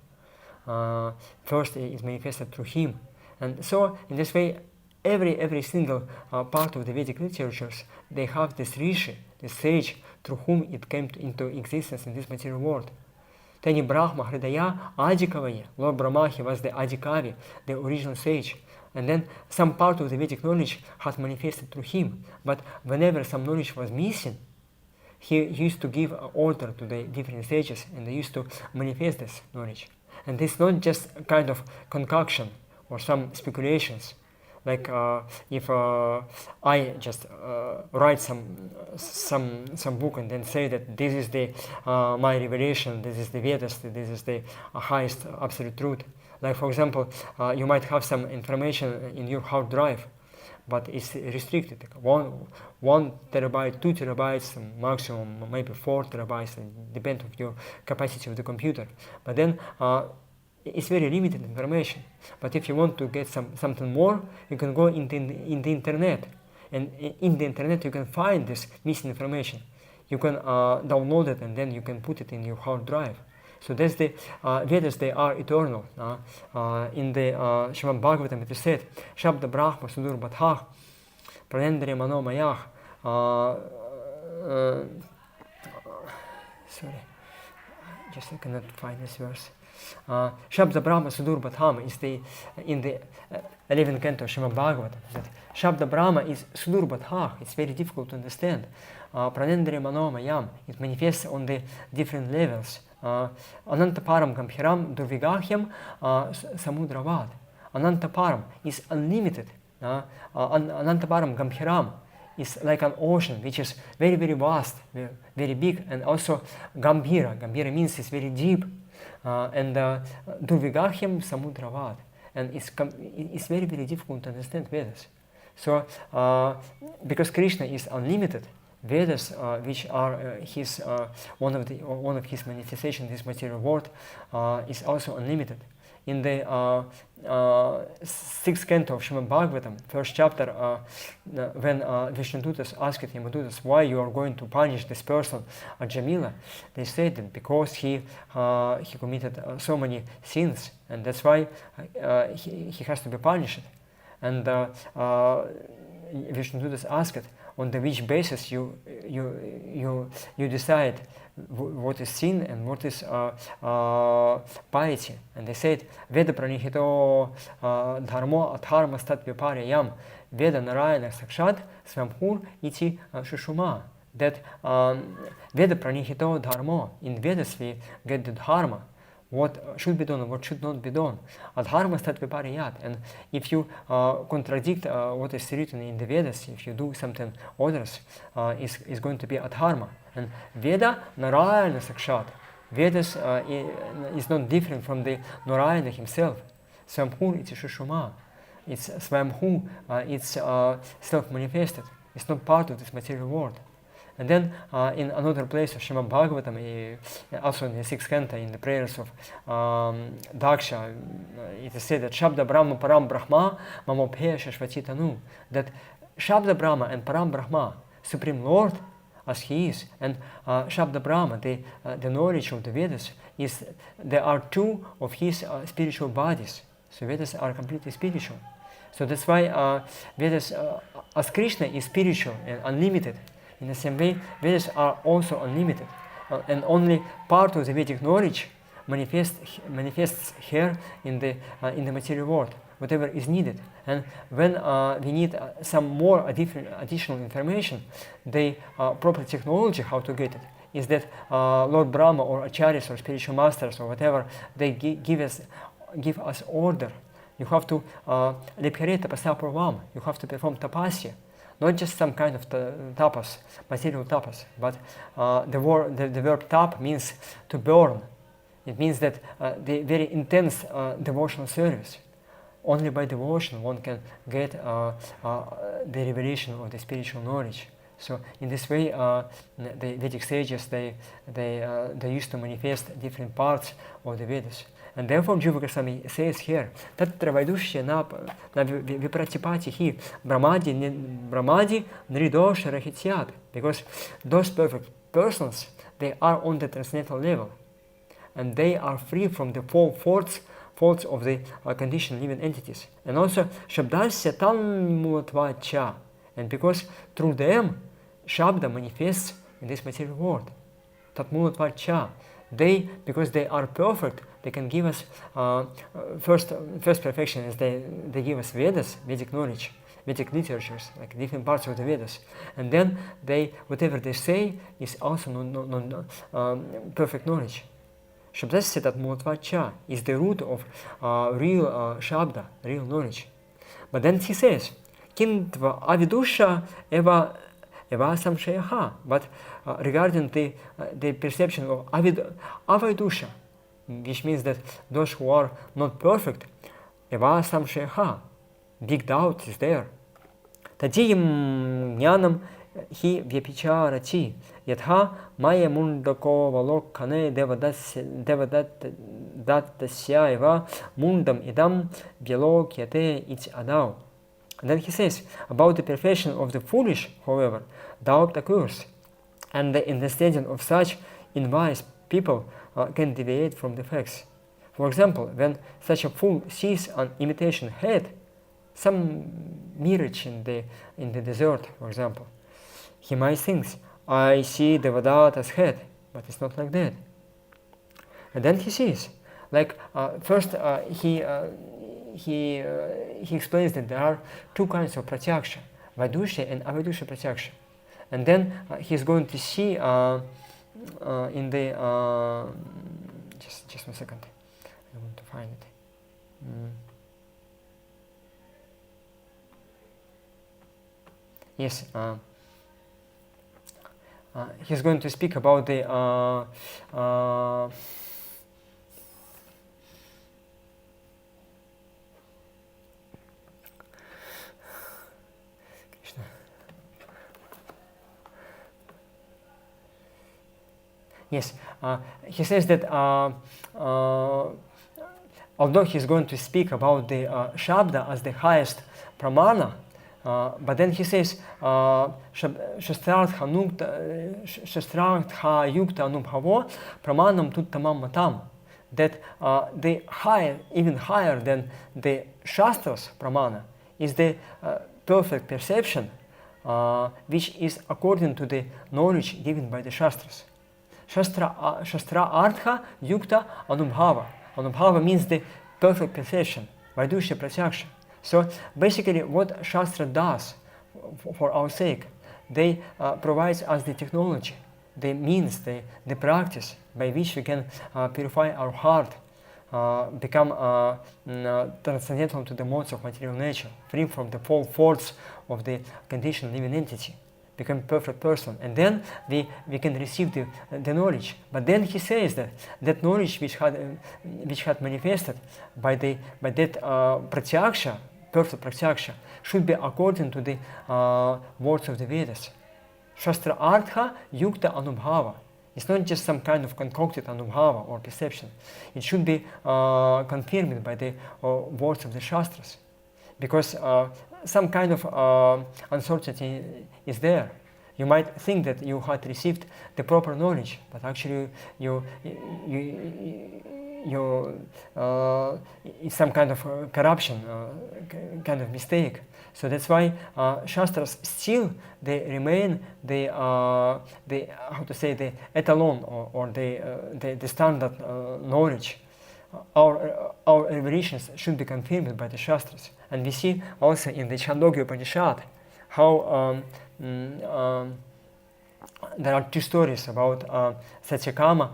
First, it is manifested through him. And so, in this way, every single part of the Vedic literatures, they have this rishi, this sage, through whom it came into existence in this material world. Teni Brahma Hridaya Adikavaya. Lord Brahma, he was the Adikavi, the original sage. And then some part of the Vedic knowledge had manifested through him. But whenever some knowledge was missing, he used to give order to the different sages, and they used to manifest this knowledge. And this is not just a kind of concoction or some speculations. Like if I just write some book and then say that this is the my revelation, this is the Vedas, this is the highest absolute truth. Like for example, you might have some information in your hard drive, but it's restricted. One terabyte, 2 terabytes, maximum maybe 4 terabytes, depends on your capacity of the computer. But then it's very limited information. But if you want to get something more, you can go in the internet, and in the internet you can find this missing information. You can download it, and then you can put it in your hard drive. So that's the Vedas, they are eternal. In the Srimad Bhagavatam it is said, Shabda Brahma Sudur Bhathah Pranendriya Mano Mayah. Sorry, just I cannot find this verse. Shabda Brahma Sudur Bhatham is in the 11th canto of Srimad Bhagavatam. That Shabda Brahma is Sudur Bhathah. It's very difficult to understand. Pranendriya Mano Mayam. It manifests on the different levels. Anantaparam Gambhiram Durvigahyam Samudravad. Anantaparam is unlimited. Anantaparam Gambhiram is like an ocean which is very, very vast, very big, and also Gambhira. Gambhira means it's very deep. And Durvigahyam Samudravad. And it's very, very difficult to understand Vedas. So, because Krishna is unlimited, Vedas, which are one of his manifestations in this material world, is also unlimited. In the 6th canto of Srimad Bhagavatam, first chapter, when Vishnudutas asked Yamadutas why you are going to punish this person, Jamila, they said that because he committed so many sins, and that's why he has to be punished. And Vishnudutas asked, on which basis you decide what is sin and what is piety. And they said, Veda pranihito dharmo adharma stat viparyayam Veda narayana sakshat svamhur iti shushuma. That Veda pranihito dharmo, in Vedas we get the dharma, what should be done and what should not be done. Adharma stat vipariyat. And if you contradict what is written in the Vedas, if you do something others, is going to be adharma. And Veda Narayana Sakshat. Vedas is not different from the Narayana himself. Swamhur it's Shushuma. It's Swamhu, it's self-manifested. It's not part of this material world. And then in another place of Srimad Bhagavatam, also in the 6th canto, in the prayers of Daksha, it is said that Shabda Brahma Param Brahma Mamopheya Shashvatitanu. That Shabda Brahma and Param Brahma, Supreme Lord, as he is. And Shabda Brahma, the knowledge of the Vedas, is there are two of his spiritual bodies. So Vedas are completely spiritual. So that's why Vedas, as Krishna is spiritual and unlimited, in the same way, Vedas are also unlimited. And only part of the Vedic knowledge manifests here in the material world, whatever is needed. And when we need some more additional information, the proper technology how to get it is that Lord Brahma or acharyas or spiritual masters or whatever, they give us order. You have to lepkareta pasapravam. You have to perform tapasya. Not just some kind of tapas, material tapas, but the verb tap means to burn. It means that the very intense devotional service. Only by devotion one can get the revelation of the spiritual knowledge. So in this way, the Vedic sages they used to manifest different parts of the Vedas. And therefore Jiva Goswami says here, Tatra Vaidushya na vipratipati hi brahmadi nridosha rahityat. Because those perfect persons, they are on the transcendental level. And they are free from the faults of the conditioned living entities. And also, Shabdasya tanmutvacha. And because through them, Shabda manifests in this material world. Tatmutvacha. They, because they are perfect, they can give us first perfection is they give us Vedas, Vedic knowledge, Vedic literatures, like different parts of the Vedas. And then whatever they say is also perfect knowledge. Shabdasya tatmutvacha is the root of real Shabda, real knowledge. But then he says, Kindva avidusha eva samshayaha. But regarding the perception of avaidusha, which means that those who are not perfect, eva samshayaha, big doubt is there. Tadiyam jnanam hi vyapicharati yatha maya mundako valokane devadatasya eva mundam idam vyalokyate iti adau. And then he says, about the perfection of the foolish, however, doubt occurs, and the understanding of such unwise people can deviate from the facts. For example, when such a fool sees an imitation head, some mirage in the desert, for example, he might think, I see Devadatta's head, but it's not like that. And then he sees, like first he explains that there are two kinds of pratyaksha, Vaidusha and Avaidusha pratyaksha. And then he's going to see in the just 1 second, I want to find it. Yes, he's going to speak about the Krishna. Yes, he says that although he's going to speak about the Shabda as the highest pramana, but then he says Shastrartha yukta anubhavo pramanam tuttamam matam, that the higher, even higher than the Shastras pramana is the perfect perception which is according to the knowledge given by the Shastras. Shastra artha yukta anubhava. Anubhava means the perfect perception, Vaidusha pratyaksha. So basically what Shastra does for our sake, they provide us the technology, the means, the practice by which we can purify our heart, become transcendental to the modes of material nature, free from the faults of the conditioned living entity, become a perfect person, and then we can receive the knowledge. But then he says that knowledge which had manifested by that pratyaksha, perfect pratyaksha, should be according to the words of the Vedas. Shastra artha yukta anubhava. It's not just some kind of concocted anubhava or perception. It should be confirmed by the words of the Shastras. Because some kind of uncertainty is there. You might think that you had received the proper knowledge, but actually it's some kind of corruption, kind of mistake. So that's why Shastras still they remain the how to say the etalon or the standard knowledge. Our revelations should be confirmed by the Shastras, and we see also in the Chandogya Upanishad how there are two stories about Satyakama,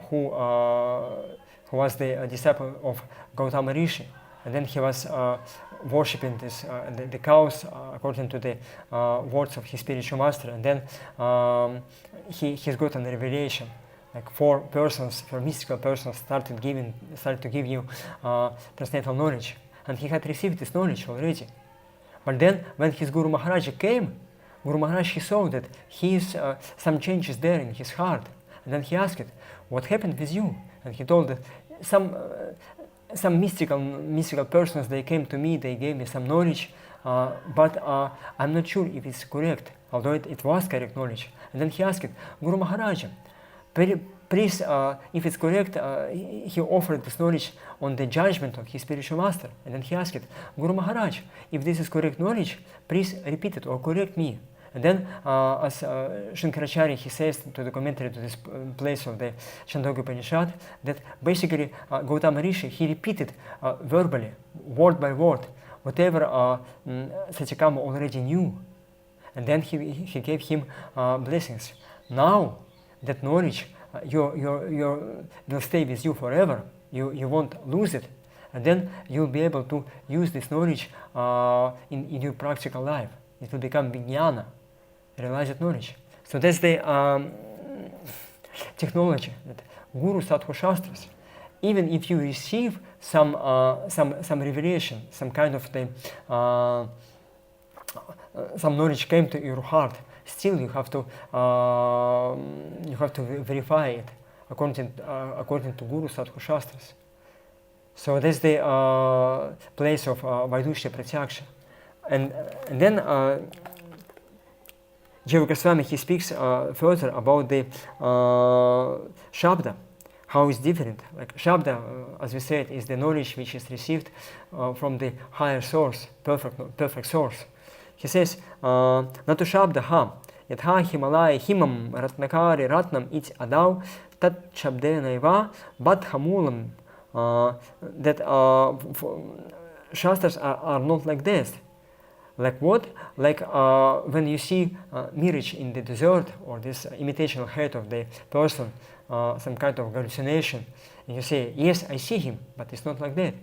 who was the disciple of Gautama Rishi, and then he was worshipping the cows according to the words of his spiritual master, and then he's gotten a revelation. Like four mystical persons started to give you transcendental knowledge, and he had received this knowledge already. But then, when his Guru Maharaj came, Guru Maharaj he saw that some changes there in his heart, and then he asked, "What happened with you?" And he told that some mystical persons they came to me, they gave me some knowledge, but I'm not sure if it's correct, although it was correct knowledge. And then he asked, "Guru Maharaj, please, if it's correct," he offered this knowledge on the judgment of his spiritual master. And then he asked, "Guru Maharaj, if this is correct knowledge, please repeat it or correct me." And then, as Shankaracharya, he says to the commentary to this place of the Chandogya Upanishad, that basically Gautama Rishi, he repeated verbally, word by word, whatever Satyakama already knew. And then he gave him blessings. Now, that knowledge will stay with you forever. You won't lose it, and then you'll be able to use this knowledge in your practical life. It will become vijnana, realized knowledge. So that's the technology that Guru Sadhu Shastras. Even if you receive some revelation, some kind of some knowledge came to your heart, still you have to verify it according to Guru Sadhu Shastras. So that's the place of Vaidushya Pratyaksha. And then Jiva Goswami he speaks further about the Shabda, how it's different. Like Shabda, as we said, is the knowledge which is received from the higher source, perfect source. He says, Natu Shabda ha, yatha Himalaya himam ratnakari ratnam iti adav tat Shabdenaiva bat hamulam. That Shastras are not like this. Like what? Like when you see mirage in the desert, or this imitational head of the person, some kind of hallucination, and you say, yes, I see him, but it's not like that.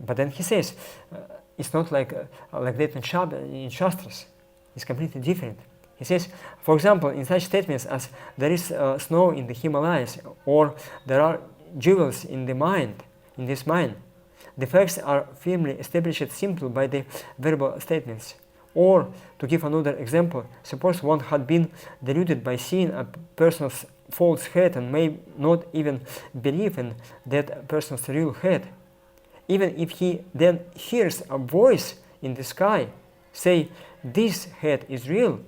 But then he says, it's not like that in Shastras. It's completely different. He says, for example, in such statements as there is snow in the Himalayas, or there are jewels in the mind, in this mind, the facts are firmly established simply by the verbal statements. Or, to give another example, suppose one had been deluded by seeing a person's false head and may not even believe in that person's real head. Even if he then hears a voice in the sky say, this head is real,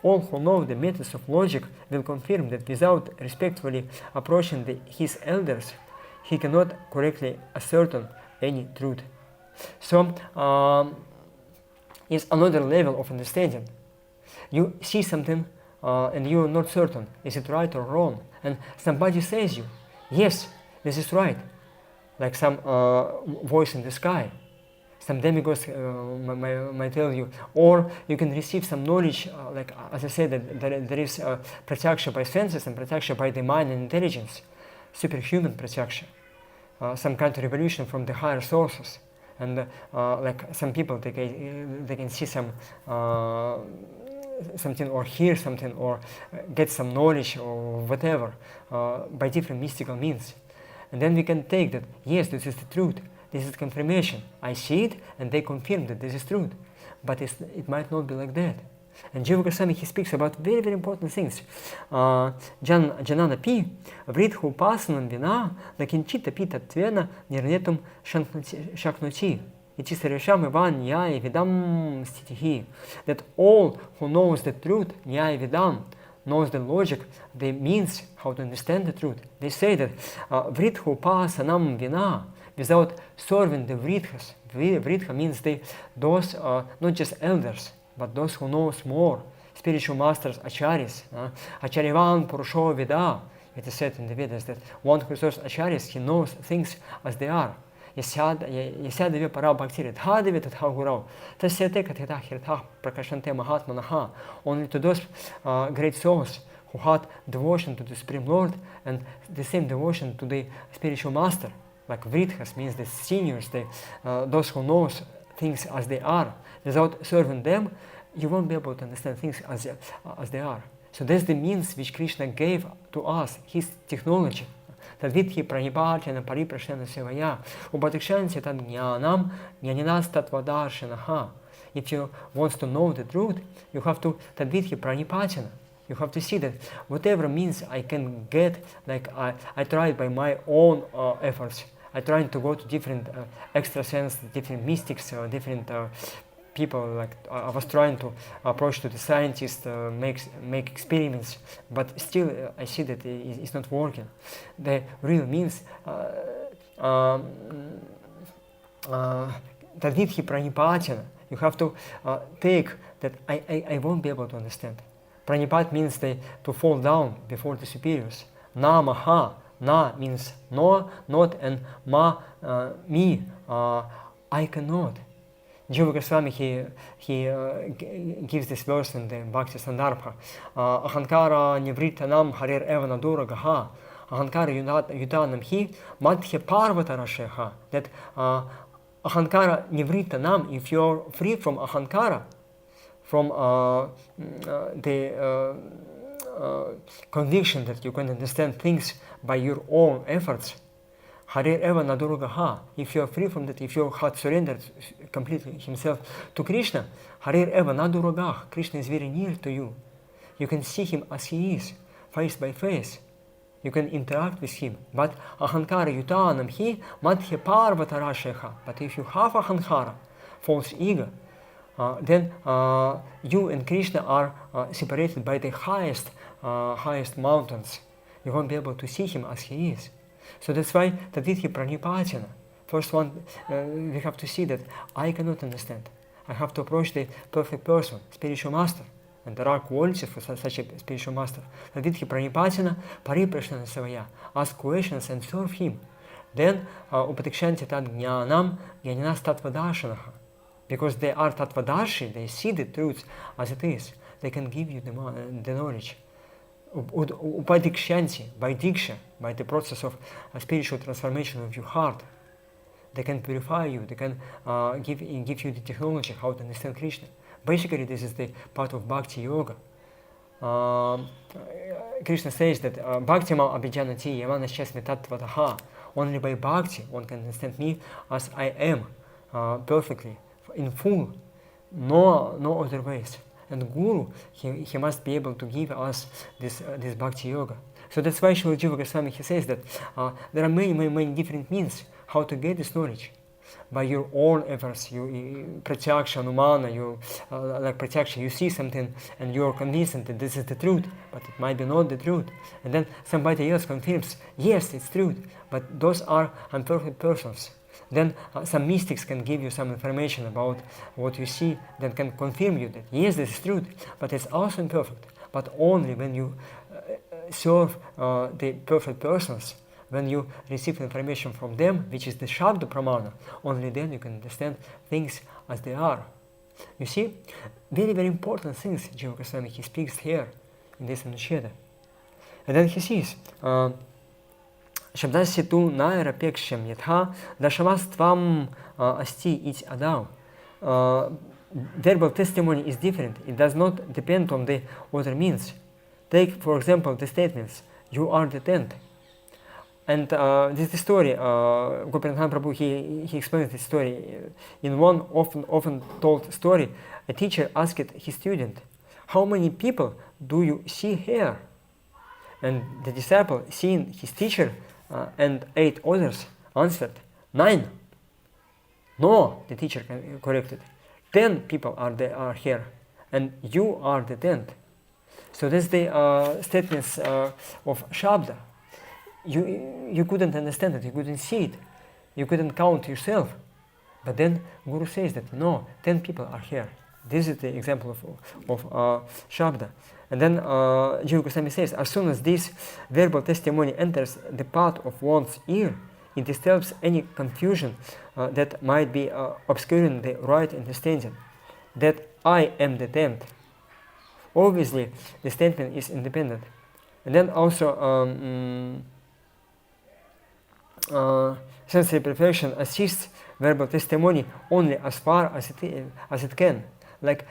all who know the methods of logic will confirm that without respectfully approaching his elders, he cannot correctly ascertain any truth. So, it's another level of understanding. You see something and you are not certain, is it right or wrong? And somebody says you, yes, this is right. Like some voice in the sky. Some demigods might tell you, or you can receive some knowledge, like as I said, that there is pratyaksha by senses and pratyaksha by the mind and intelligence, superhuman pratyaksha, some kind of revolution from the higher sources. And like some people, they can see something or hear something or get some knowledge or whatever by different mystical means. And then we can take that, yes, this is the truth. This is confirmation. I see it, and they confirm that this is truth. But it might not be like that. And Jiva Goswami, he speaks about very, very important things. Janana pi, vridhu pasanam vina, lakinchita pi tatvena nirnetum shaknuti. iti sarvesham eva nyaya vidam stitihi. That all who knows the truth, nyaya vidam, knows the logic, the means how to understand the truth. They say that vrithu pasanam vina, without serving the vrithas. Vritha means those not just elders, but those who knows more, spiritual masters, acharyas. Acharyavan purusho vida. It is said in the Vedas that one who serves acharyas, he knows things as they are. Yasyadavi para bhaktiri dhadavi tatha gurau tasyate kathita hirtha prakashante mahatmanaha. Only to those great souls who had devotion to the Supreme Lord and the same devotion to the spiritual master, like vrithas means the seniors, those who knows things as they are. Without serving them, you won't be able to understand things as they are. So that's the means which Krishna gave to us, his technology. Tadvidhi pranipātyana pariprashana sevaya upadikshanti tad jnanam jnaninas tattva-sandarbha. If you want to know the truth, you have to tadvidhi pranipātyana. You have to see that whatever means I can get, like I tried by my own efforts. I tried to go to different extrasense, different mystics, different people. Like I was trying to approach to the scientists, make experiments, but still I see that it's not working. The real means tadvidhi pranipātyana. You have to take that I won't be able to understand. Pranipat means to fall down before the superiors. Na maha. Na means no, not, and ma, me, I cannot. Jiva Goswami, he gives this verse in the Tattva-sandarbha. Ahankara nivritanam harir evana duragaha. Ahankara yudanam hi madhya parvatarasheha. That ahankara nivritanam, if you're free from ahankara, from the conviction that you can understand things by your own efforts, harir eva nadurgaha, if you are free from that, if your heart surrendered completely himself to Krishna, harir eva nadurgah, Krishna is very near to you. You can see him as he is, face by face. You can interact with him. But ahankara yutanam hi madhya parvatarasheha. But if you have ahankara, false ego, then you and Krishna are separated by the highest mountains. You won't be able to see him as he is. So that's why tadvidhi pranipātyana. First one, we have to see that I cannot understand. I have to approach the perfect person, spiritual master. And there are qualities for such a spiritual master. Tadvidhi pranipātyana pariprashana sevaya. Ask questions and serve him. Then upadikshanti tad jnanam jnaninas tattva-sandarbha. Because they are tattvadarshi, they see the truth as it is. They can give you the knowledge. Upadikshanti, by diksha, by the process of spiritual transformation of your heart. They can purify you, they can give you the technology how to understand Krishna. Basically, this is the part of bhakti yoga. Krishna says that bhakti ma abhijanati yamanashasmi tattvataha. Only by bhakti one can understand me as I am, perfectly, in full, no other ways. And Guru, he must be able to give us this bhakti yoga. So that's why Srila Jiva Goswami, he says that there are many different means how to get this knowledge. By your own efforts, you pratyaksha, anumana, like pratyaksha, you see something and you're convinced that this is the truth, but it might be not the truth. And then somebody else confirms, yes, it's truth, but those are imperfect persons. Then some mystics can give you some information about what you see, that can confirm you that yes, this is truth, but it's also imperfect. But only when you serve the perfect persons, when you receive information from them, which is the Shabda Pramana, only then you can understand things as they are. You see, very important things Jiva Goswami, he speaks here in this Anusheda. And then he says, Shabdasya tu nairapeksham yatha dashamastvam asti iti adau. Verbal testimony is different. It does not depend on the other means. Take, for example, the statements, you are the tent. And this is the story. Gopinath Prabhu, he explains this story. In one often told story, a teacher asked his student, how many people do you see here? And the disciple, seeing his teacher and 8 others, answered, 9. No, the teacher corrected. 10 people are here, and you are the 10th. So that's the statements of Shabda. You couldn't understand it, you couldn't see it, you couldn't count yourself. But then Guru says that no, 10 people are here. This is the example of Shabda. And then Jiva Goswami says, as soon as this verbal testimony enters the part of one's ear, it disturbs any confusion that might be obscuring the right understanding, that I am the 10th. Obviously, the statement is independent. And then also, sensory perfection assists verbal testimony only as far as it can. Like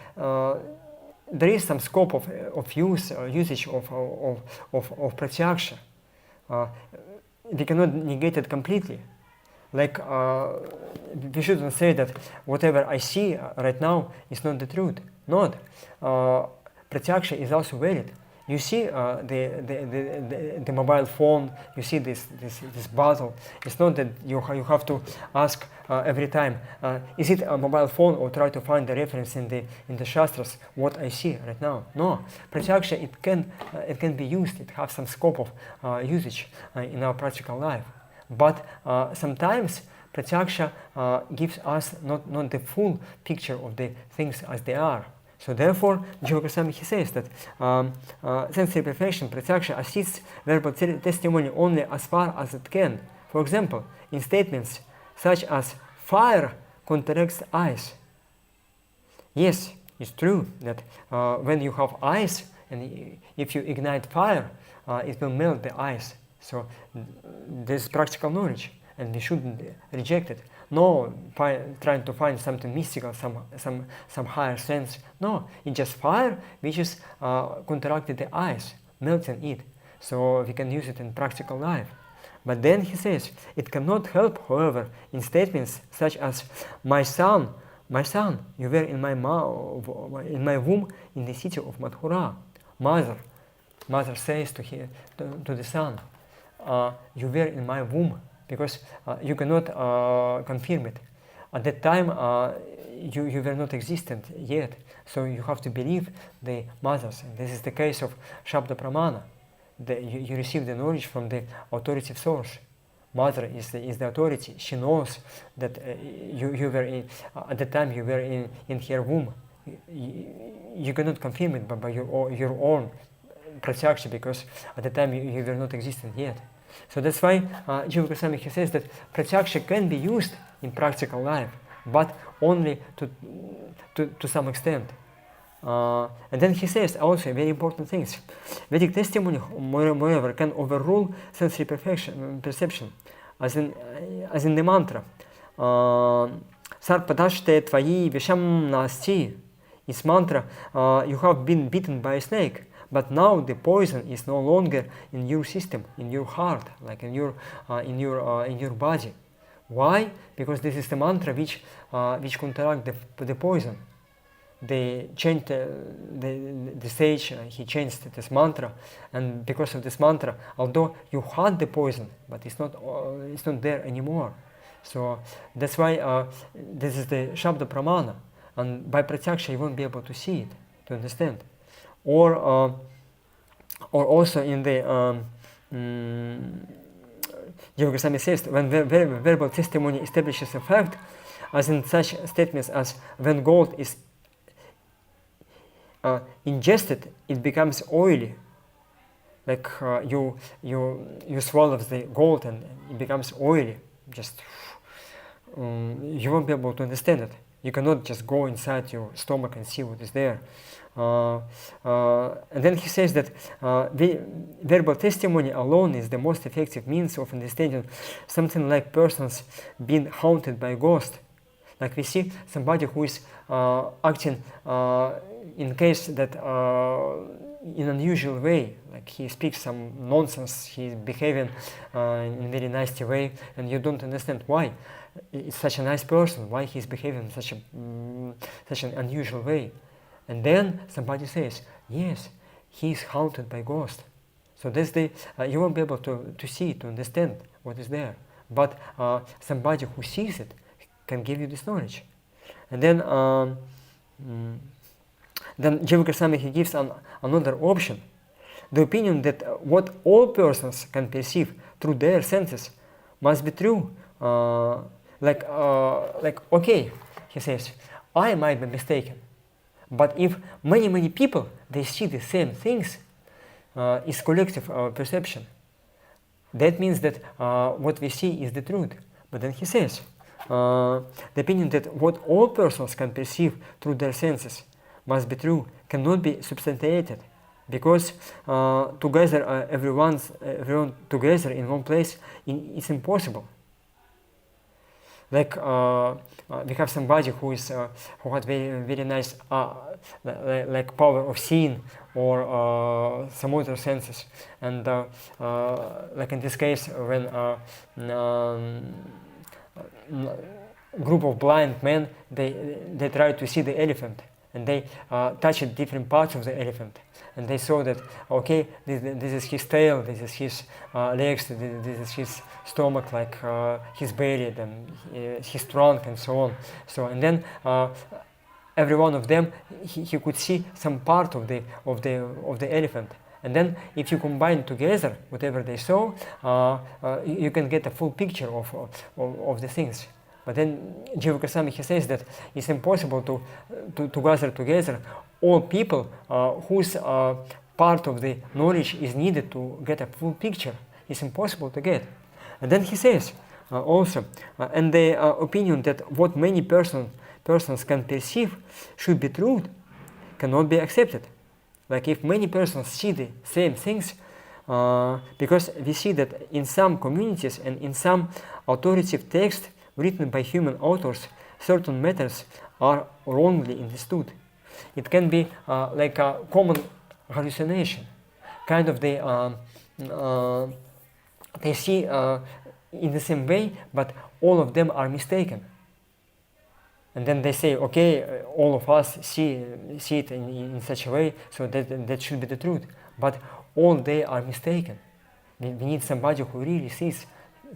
there is some scope of usage of pratyaksha. We cannot negate it completely. Like we shouldn't say that whatever I see right now is not the truth. Not. Pratyaksha is also valid. You see the mobile phone, you see this bottle. It's not that you have to ask every time, is it a mobile phone, or try to find the reference in the Shastras what I see right now. No, Pratyaksha, it can be used. It has some scope of usage in our practical life. But sometimes Pratyaksha gives us not the full picture of the things as they are. So therefore, Jiva Goswami, he says that sensory perfection, Pratyaksha, assists verbal testimony only as far as it can. For example, in statements such as fire counteracts ice. Yes, it's true that when you have ice, and if you ignite fire, it will melt the ice. So this is practical knowledge, and we shouldn't reject it. No, trying to find something mystical, some higher sense. No, it's just fire which is counteracted the ice, melting it. So we can use it in practical life. But then he says, it cannot help, however, in statements such as, my son, you were in my womb in the city of Mathura. Mother says to the son, you were in my womb, because you cannot confirm it. At that time, you were not existent yet, so you have to believe the mothers. And this is the case of Shabda Pramana. You receive the knowledge from the authoritative source. Mother is the authority. She knows that you were in, at the time you were in her womb. You cannot confirm it by your own pratyaksha, because at the time you were not existent yet. So that's why Jiva Goswami, he says that pratyaksha can be used in practical life, but only to some extent. And then he says also very important things. Vedic testimony, moreover, can overrule sensory perception, as in the mantra. Sarpadashte tvayi visham nasti. This mantra, you have been bitten by a snake, but now the poison is no longer in your system, in your heart, like in your body. Why? Because this is the mantra which counteract the poison. They changed the sage. He changed this mantra, and because of this mantra, although you had the poison, but it's not there anymore. So that's why this is the Shabda Pramana, and by pratyaksha you won't be able to see it, to understand. Or also in the Jiva Goswami says, when verbal testimony establishes a fact, as in such statements as when gold is ingested, it becomes oily. Like you swallow the gold and it becomes oily. Just you won't be able to understand it. You cannot just go inside your stomach and see what is there. And then he says that verbal testimony alone is the most effective means of understanding something like persons being haunted by a ghost. Like we see somebody who is acting in case that in an unusual way, like he speaks some nonsense, he's behaving in a very nasty way, and you don't understand why. It's such a nice person, why he's behaving in such an unusual way. And then somebody says, yes, he's haunted by ghosts. So that's you won't be able to see, to understand what is there. But somebody who sees it can give you this knowledge. And then Jiva Goswami, he gives another option. The opinion that what all persons can perceive through their senses must be true. Okay, he says, I might be mistaken, but if many people, they see the same things, is collective perception. That means that what we see is the truth. But then he says, the opinion that what all persons can perceive through their senses must be true cannot be substantiated, because together everyone together in one place it's impossible. Like we have somebody who had very nice like power of seeing or some other senses, and like in this case when group of blind men they tried to see the elephant, and they touched different parts of the elephant, and they saw that okay, this is his tail, this is his legs, this is his stomach, like his belly, then his trunk, and so on. So and then every one of them he could see some part of the elephant, and then if you combine together whatever they saw, you can get a full picture of the things. But then Jiva Goswami, he says that it's impossible to gather together all people whose part of the knowledge is needed to get a full picture. It's impossible to get. And then he says also, and the opinion that what many persons can perceive should be true cannot be accepted. Like if many persons see the same things, because we see that in some communities and in some authoritative text written by human authors, certain matters are wrongly understood. It can be like a common hallucination, kind of they see in the same way, but all of them are mistaken. And then they say, okay, all of us see it in such a way, so that should be the truth. But all they are mistaken. We need somebody who really sees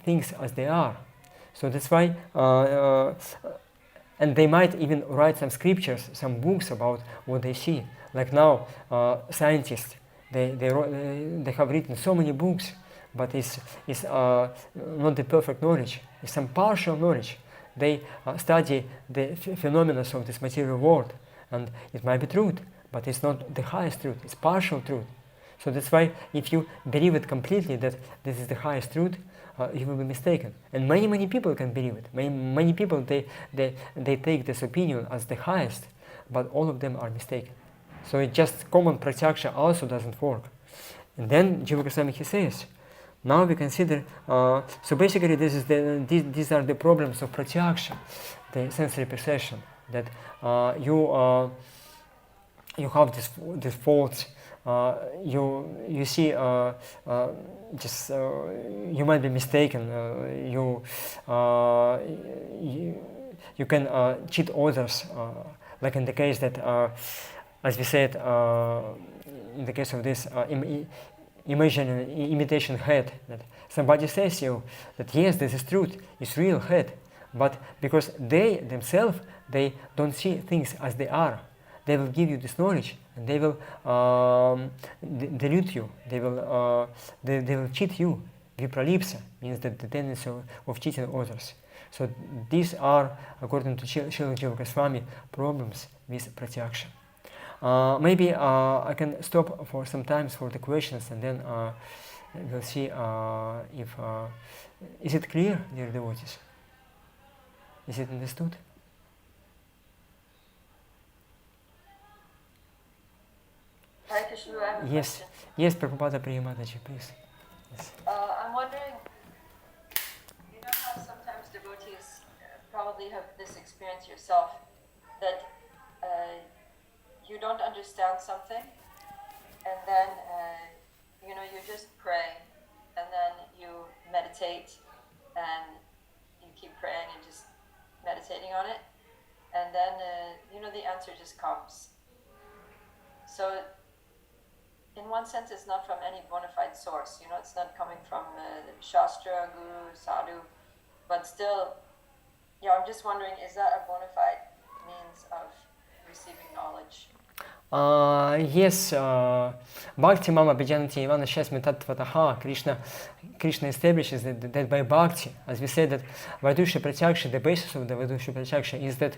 things as they are. So that's why, and they might even write some scriptures, some books about what they see. Like now, scientists, they have written so many books, but it's not the perfect knowledge. It's some partial knowledge. They study the phenomena of this material world, and it might be truth, but it's not the highest truth. It's partial truth. So that's why if you believe it completely that this is the highest truth, you will be mistaken. And many people can believe it. Many people they take this opinion as the highest, but all of them are mistaken. So it just common pratyaksha also doesn't work. And then Jiva Goswami, he says, now we consider. So basically, these are the problems of pratyaksha, the sensory perception. That you have this faults. You see, you might be mistaken. You can cheat others, like in the case that, as we said, in the case of this imitation head, that somebody says to you that yes, this is truth, it's real head, but because they themselves they don't see things as they are, they will give you this knowledge and they will delude you, they will cheat you. Vipralipsa means that the tendency of cheating others. So these are, according to Srila Jiva Goswami, problems with pratyaksha. Maybe I can stop for some time for the questions, and then we'll see if is it clear, dear devotees? Is it understood? Yes, yes, Prabhupada Priyamataji, please. Yes. I'm wondering, you know how sometimes devotees probably have this experience yourself, that you don't understand something, and then you just pray, and then you meditate, and you keep praying and just meditating on it, and then the answer just comes. So in one sense, it's not from any bona fide source. It's not coming from Shastra, Guru, Sadhu, but still, Yeah, I'm just wondering, is that a bona fide means of receiving knowledge? Yes, Bhakti Mama Bhajanati Ivana Shasmi Tattva-sandarbha. Krishna establishes that by Bhakti, as we said, that Vaidusha Pratyaksha, the basis of the Vaidusha Pratyaksha is that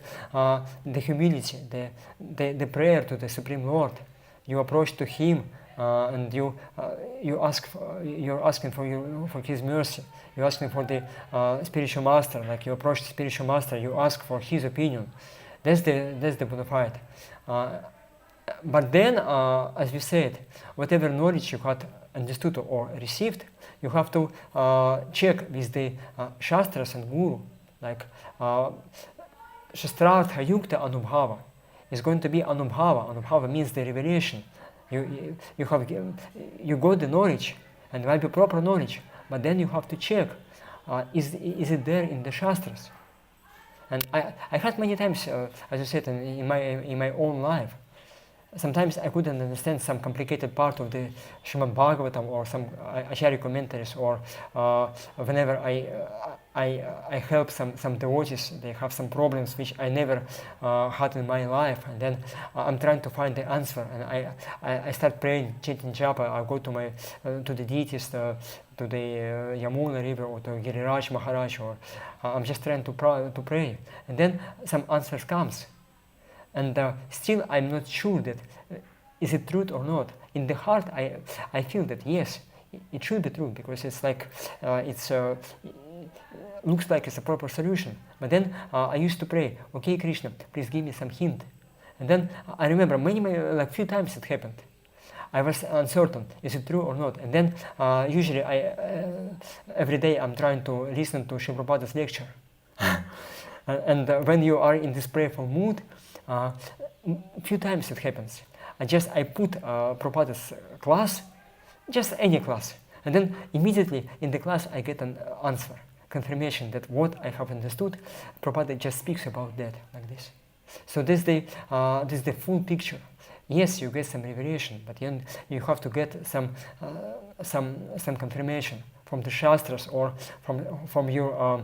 the humility, the prayer to the Supreme Lord. You approach to Him and you're asking for His mercy. You're asking for the spiritual master. Like you approach the spiritual master, you ask for his opinion. That's the bona fide. But then, as we said, whatever knowledge you had understood or received, you have to check with the Shastras and Guru. Like Shastrartha Yukta Anubhava is going to be Anubhava. Anubhava means the revelation. You got the knowledge, and it might be proper knowledge, but then you have to check, is it there in the Shastras? And I had many times, as you said, in my own life. Sometimes I couldn't understand some complicated part of the Shrimad Bhagavatam or some Acharya commentaries, or whenever I help some devotees, they have some problems which I never had in my life, and then I'm trying to find the answer, and I start praying, chanting japa. I go to the deities, to the Yamuna river, or to Giriraj Maharaj, or I'm just trying to pray, and then some answers comes. And still I'm not sure that is it truth or not. In the heart I feel that yes, it should be true, because it's like looks like it's a proper solution. But then I used to pray, okay Krishna, please give me some hint. And then I remember like few times it happened. I was uncertain, is it true or not? And then usually every day I'm trying to listen to Srila Prabhupada's lecture. And when you are in this prayerful mood, few times it happens. I put Prabhupada's class, just any class, and then immediately in the class I get an answer, confirmation that what I have understood, Prabhupada just speaks about that like this. So this is the full picture. Yes, you get some revelation, but you have to get some confirmation from the Shastras or from your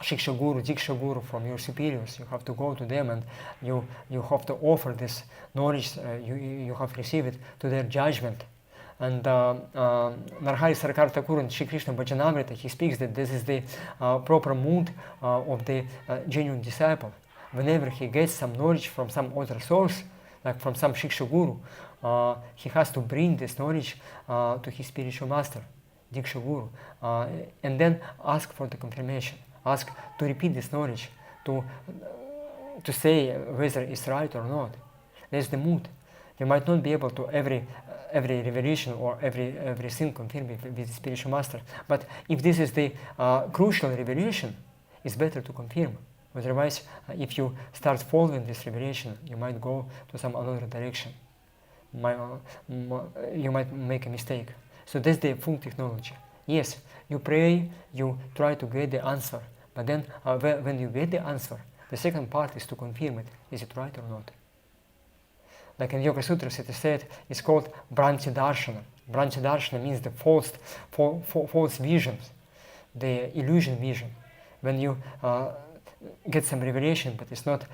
Shiksha Guru, Diksha Guru, from your superiors. You have to go to them and you have to offer this knowledge you have received to their judgment. And Narhari Sarkar Thakur in Shri Krishna Bhajanamrita, he speaks that this is the proper mood of the genuine disciple. Whenever he gets some knowledge from some other source, like from some Shiksha Guru, he has to bring this knowledge to his spiritual master, Diksha Guru, and then ask for the confirmation. Ask to repeat this knowledge, to say whether it's right or not. That's the mood. You might not be able to every revelation or every thing confirm with the spiritual master. But if this is the crucial revelation, it's better to confirm. Otherwise, if you start following this revelation, you might go to some another direction. You might make a mistake. So that's the full technology. Yes, you pray, you try to get the answer. But then when you get the answer, the second part is to confirm it. Is it right or not? Like in Yoga Sutras it is said, it's called Bhranti Darshana. Bhranti Darshana means the false visions, the illusion vision. When you get some revelation, but it's not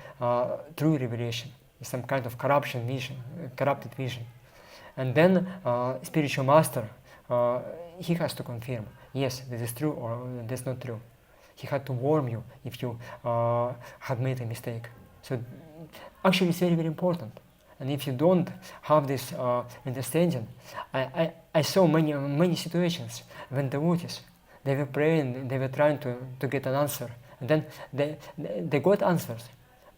true revelation. It's some kind of corrupted vision. And then spiritual master, he has to confirm, yes, this is true or that's not true. He had to warn you if you had made a mistake. So actually it's very, very important. And if you don't have this understanding, I saw many situations when devotees, they were praying, they were trying to get an answer. And then they got answers,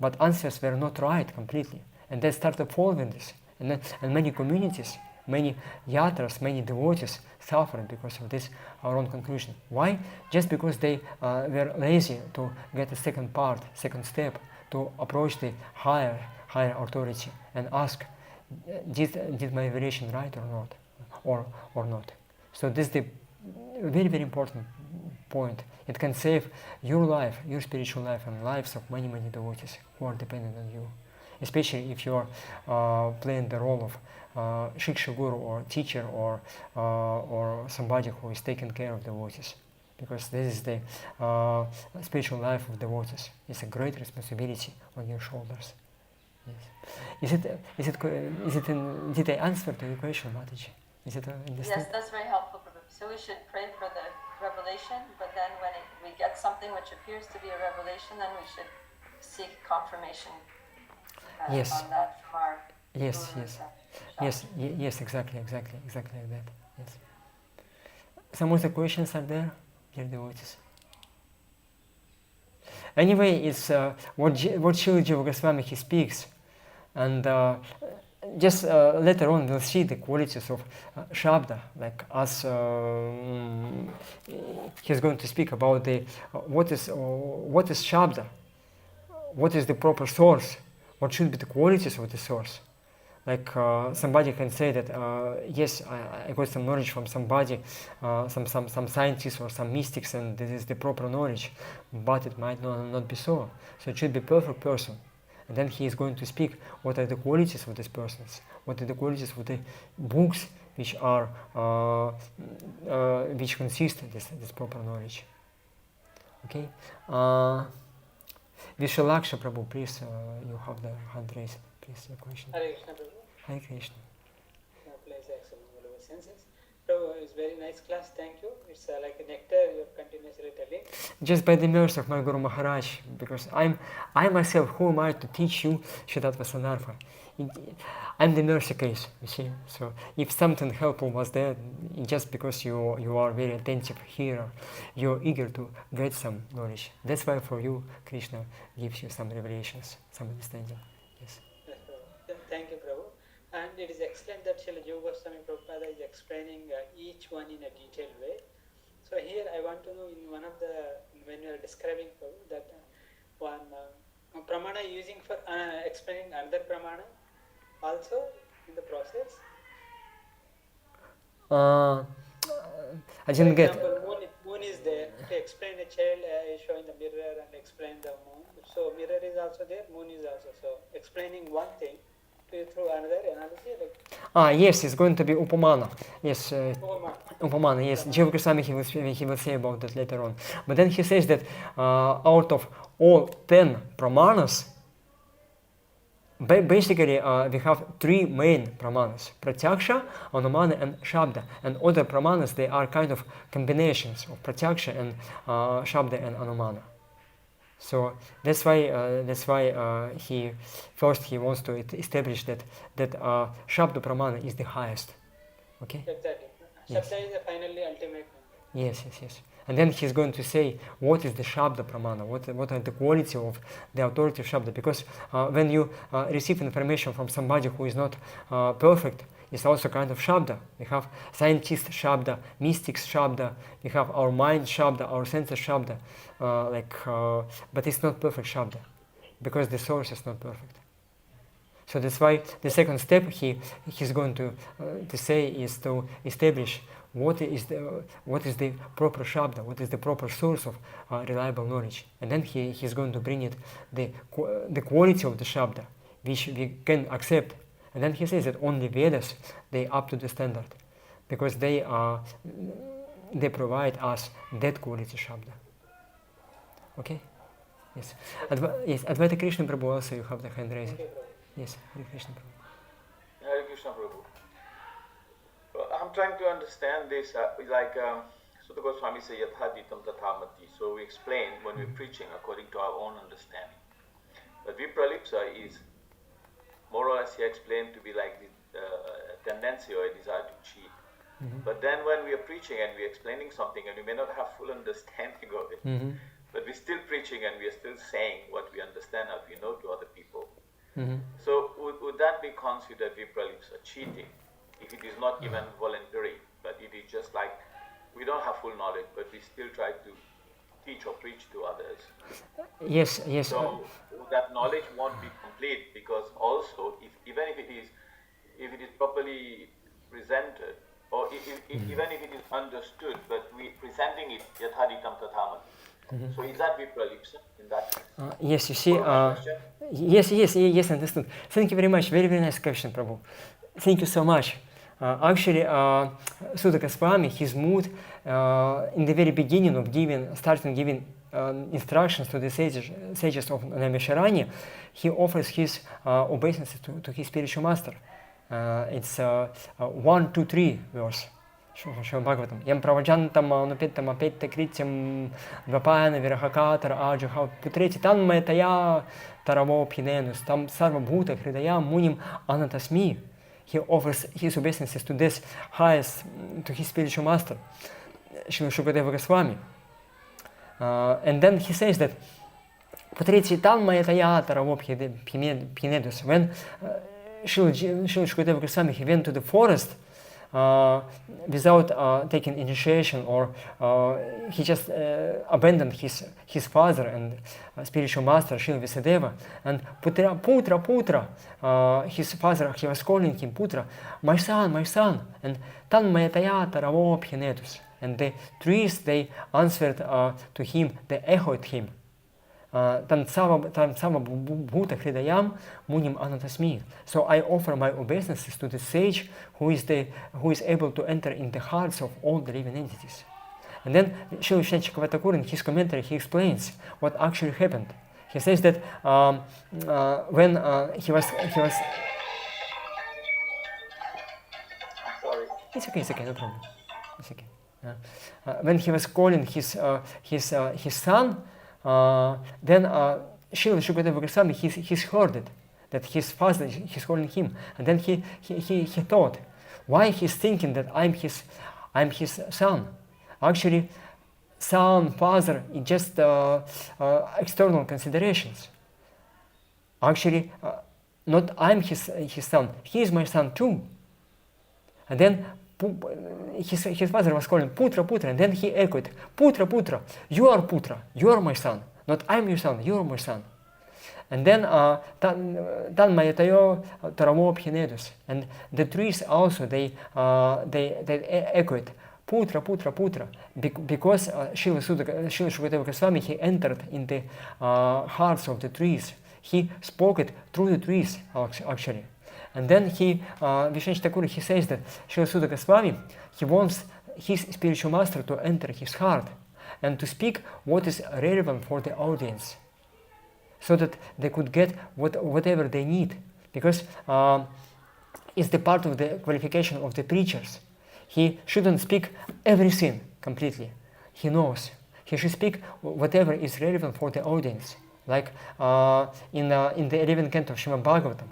but answers were not right completely. And they started following this. And many communities, many yatras, many devotees suffered because of this wrong conclusion. Why? Just because they were lazy to get a second step, to approach the higher authority and ask, did my revelation right or not? So this is the very, very important point. It can save your life, your spiritual life, and lives of many, many devotees who are dependent on you. Especially if you are playing the role of Shiksha Guru or teacher or somebody who is taking care of devotees. because this is the spiritual life of devotees. It's a great responsibility on your shoulders. Yes. Did I answer to your question, Mataji? Is it understood? Yes, that's very helpful, Prabhu. So we should pray for the revelation, but then when we get something which appears to be a revelation, then we should seek confirmation yes. on that from our yes, gurus. Yes, exactly like that. Yes. Some other questions are there, dear devotees? Anyway, it's what Srila Jiva Goswami he speaks, and just later on we'll see the qualities of Shabda, like as he's going to speak about the what is Shabda, what is the proper source, what should be the qualities of the source. Like somebody can say that yes, I got some knowledge from somebody, some scientists or some mystics, and this is the proper knowledge, but it might not be so. So it should be a perfect person. And then he is going to speak what are the qualities of these persons, what are the qualities of the books which are which consist of this proper knowledge. Okay. Vishalaksha Prabhu, please, you have the hand raised. Please, your question. Hare Krishna, Prabhu. Hare Krishna. Place excellent all over senses. Prabhu, it's very nice class. Thank you. It's like a nectar you're continuously telling. Just by the mercy of my Guru Maharaj, because I myself, who am I to teach you Tattva-sandarbha? I'm the mercy case, you see. So if something helpful was there, just because you are very attentive hearer, you're eager to get some knowledge. That's why for you, Krishna gives you some revelations, some understanding. Yes. Yes, Prabhu. Thank you, Prabhu. And it is excellent that Srila Jiva Goswami Prabhupada is explaining each one in a detailed way. So here I want to know in one of the, when you are describing Prabhu, that one pramana using for explaining another pramana also in the process. I didn't get. For example, moon is there to explain a child showing the mirror and explain the moon. So mirror is also there, moon is also. So explaining one thing through another analogy. Yes, it's going to be upamana. Yes, upamana. Yes, Jiva Goswami he will say about that later on. But then he says that out of all 10 pramanas, basically we have 3 main pramanas: pratyaksha, anumana, and shabda. And other pramanas, they are kind of combinations of pratyaksha and shabda and anumana. So that's why he wants to establish that Shabda Pramana is the highest. Okay? Exactly. Yes. Shabda is the finally ultimate. Yes. And then he's going to say what is the Shabda Pramana, what are the quality of the authority of Shabda. Because when you receive information from somebody who is not perfect, it's also kind of Shabda. We have scientist Shabda, mystics Shabda, we have our mind Shabda, our senses Shabda, but it's not perfect Shabda, because the source is not perfect. So that's why the second step he's going to say is to establish what is the proper Shabda, what is the proper source of reliable knowledge. And then he's going to bring it the quality of the Shabda, which we can accept. And then he says that only Vedas, they up to the standard, because they provide us that quality Shabda. Okay? Yes. Advaita Krishna Prabhu, also you have the hand raised. Yes, Hare Krishna Prabhu. Hare Krishna Prabhu. I'm trying to understand this, Sutta Goswami says, Yathaditam Tathamati. So we explain when we're preaching according to our own understanding. But Vipralipsa is more or less he explained to be like the tendency or a desire to cheat. Mm-hmm. But then when we are preaching and we're explaining something and we may not have full understanding of it, but we're still preaching and we are still saying what we understand as we know to other people. Mm-hmm. So would that be considered Vipralipsa, cheating, if it is not even voluntary, but it is just like we don't have full knowledge, but we still try to teach or preach to others? Yes. So that knowledge won't be complete, because also even if it is properly presented, or even if it is understood, but we presenting it yathaditam tathamat. So is that Vipralipsa in that case? Yes, you see. Yes, understood. Thank you very much. Very, very nice question, Prabhu. Thank you so much. Actually, Sutta Goswami, his mood in the very beginning of starting giving instructions to the sages of Naimisharanya, he offers his obeisances to his spiritual master. It's 1, 2, 3 verse. Шримад Бхагаватам. Ям праваджантам анупиттам апетта критям двапаяна вирахакатара аджуха путрети там метая тараво пхиненус там сарвабхута хридая муним анатасми. He offers his obeisances to this highest, to his spiritual master, Śrīla Śukadeva Goswami. And then he says that Putriti tam mayataya taravop pinedus. When Śrīla Śukadeva Goswami, he went to the forest without taking initiation, or he just abandoned his father and spiritual master Śrīla Vyasadeva, and Putra, his father, he was calling him Putra, my son, and tan mayataya taravo phinetus. And the trees, they answered to him, they echoed him. Tan sama bhuta hridayam munim anatasmi. So I offer my obeisances to the sage who is able to enter in the hearts of all the living entities. And then Śrīla Vishnu Thakur, in his commentary, he explains what actually happened. He says that when he was It's okay, no problem. It's okay. When he was calling his son, then Śrīla Śukadeva Goswami, he's heard it, that his father, he's calling him, and then he thought, why he's thinking that I'm his son? Actually, son, father, is just external considerations. Actually, not I'm his son, he is my son too. And then his father was calling Putra, and then he echoed, Putra, you are Putra, you are my son, not I'm your son, you are my son. And then Tan Mayatayo Taramo Phinedus, and the trees also they echoed Putra, because Śrīla Śukadeva Goswami, he entered in the hearts of the trees. He spoke it through the trees actually. And then Vishnu Thakur, he says that Śrīla Sutta Goswami, he wants his spiritual master to enter his heart and to speak what is relevant for the audience, so that they could get whatever they need. Because it's the part of the qualification of the preachers. He shouldn't speak everything completely. He knows. He should speak whatever is relevant for the audience. Like in the 11th canto of Śrīmad Bhagavatam,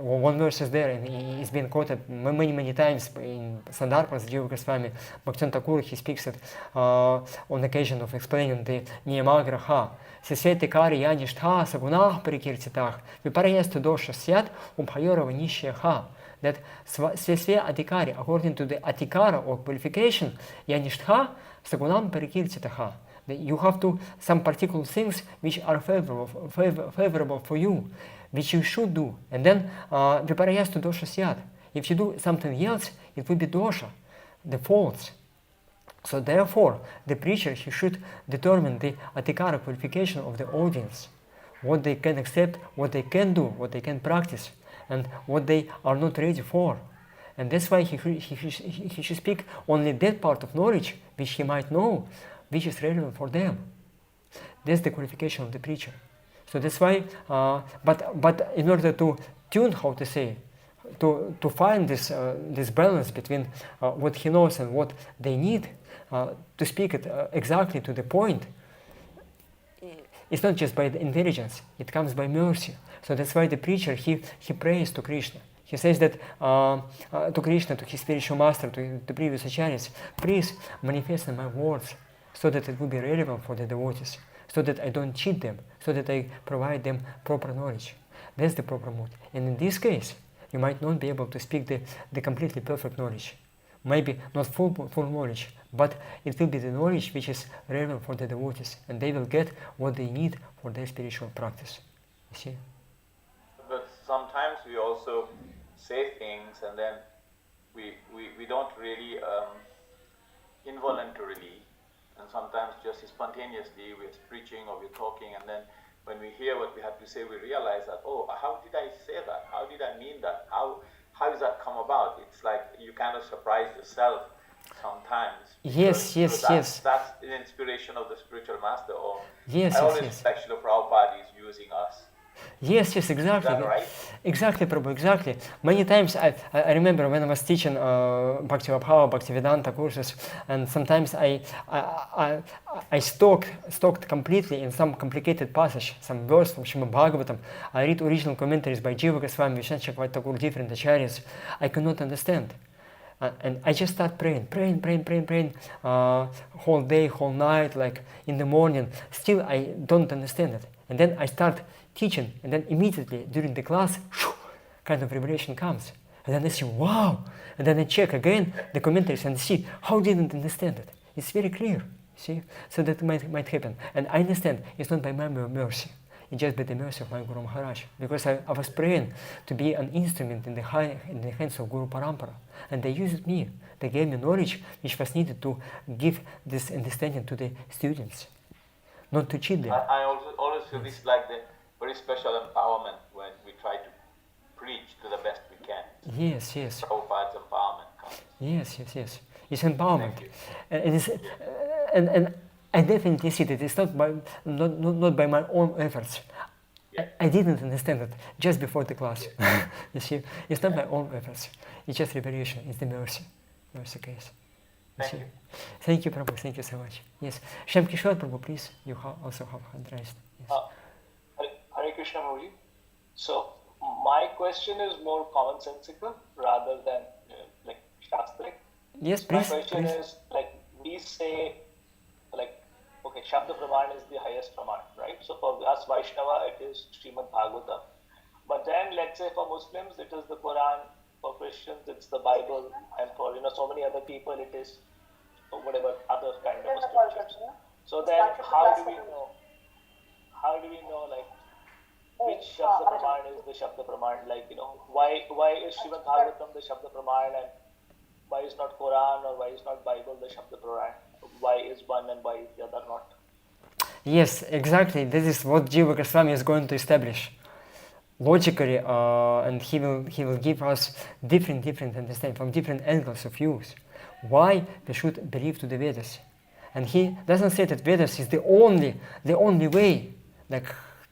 one verse is there, and it's been quoted many times in Sandarbhas, Jiva Goswami. Bhaktivinoda Thakur, he speaks it on occasion of explaining the Niyamagraha. Sesvete kari yanishtha sagunah parikirtitah viparayasta dosha syat ubhayorava nishyaha. That Svesve Adhikari, according to the Adhikara or qualification, yanishtha sagunam parikirtitaha. You have to some particular things which are favorable for you, which you should do, and then viparayastu dosha syat. If you do something else, it will be dosha, the faults. So therefore, the preacher, he should determine the adhikara qualification of the audience, what they can accept, what they can do, what they can practice, and what they are not ready for. And that's why he should speak only that part of knowledge which he might know, which is relevant for them. That's the qualification of the preacher. So that's why, but in order to tune, how to say, to find this balance between what he knows and what they need, to speak it exactly to the point, it's not just by the intelligence, it comes by mercy. So that's why the preacher, he prays to Krishna. He says that to Krishna, to his spiritual master, to the previous acharyas, please manifest in my words so that it will be relevant for the devotees, so that I don't cheat them, so that I provide them proper knowledge. That's the proper mood. And in this case, you might not be able to speak the completely perfect knowledge. Maybe not full knowledge, but it will be the knowledge which is relevant for the devotees, and they will get what they need for their spiritual practice. You see? But sometimes we also say things and then we don't really involuntarily, and sometimes just spontaneously we're preaching or we're talking, and then when we hear what we have to say, we realize that, oh, how did I say that? How did I mean that? How how does that come about? It's like you kind of surprise yourself sometimes. Yes, because- yes, so yes. That's an inspiration of the spiritual master. Or Yes, I yes, always yes. feel like Srila Prabhupada is using us. Yes, yes, Is exactly. that right? Exactly, Prabhu, exactly. Many times I remember when I was teaching Bhakti-Vibhava, Bhakti-Vedanta courses, and sometimes I stalked completely in some complicated passage, some verse from Shrimad Bhagavatam. I read original commentaries by Jiva Goswami, Vishnu Chakravarti Thakur, different acharyas. I could not understand. And I just start praying, whole day, whole night, like in the morning. Still, I don't understand it. And then I start teaching, and then immediately during the class, kind of revelation comes. And then I say, wow! And then I check again the commentaries and see how didn't understand it. It's very clear, see? So that might happen. And I understand it's not by my mercy. It's just by the mercy of my Guru Maharaj. Because I was praying to be an instrument in the hands of Guru Parampara. And they used me. They gave me knowledge which was needed to give this understanding to the students. Not to cheat them. I also always feel this is like the very special empowerment when we try to preach to the best we can. Yes, yes. Prabhupada's empowerment comes. Yes. It's empowerment. Thank you. And I definitely see that it's not by my own efforts. Yeah. I didn't understand it just before the class. You see, it's not my own efforts. It's just revelation. It's the mercy case. Thank you. Thank you, Prabhu. Thank you so much. Yes, Shyam Kishore, Prabhu, please. You also have hand raised. Yes. Hare Krishna, Prabhuji. So my question is more commonsensical rather than like shastric. Yes, My please. question Please. is like we say like okay, Shabda Praman is the highest Praman, right? So for us Vaishnava it is Srimad Bhagavatam. But then let's say for Muslims it is the Quran, for Christians it's the Bible, and for so many other people it is whatever other kind of scriptures. So then how do we know like which Shabda Praman is the Shabda Praman? Like why is Srimad Bhagavatam the Shabda Praman, and why is not Quran or why is not Bible the Shabda Praman? Why is one and why is the other not? Yes, exactly. This is what Jiva Goswami is going to establish logically, and he will give us different understanding from different angles of views. Why we should believe to the Vedas, and he doesn't say that Vedas is the only way. Like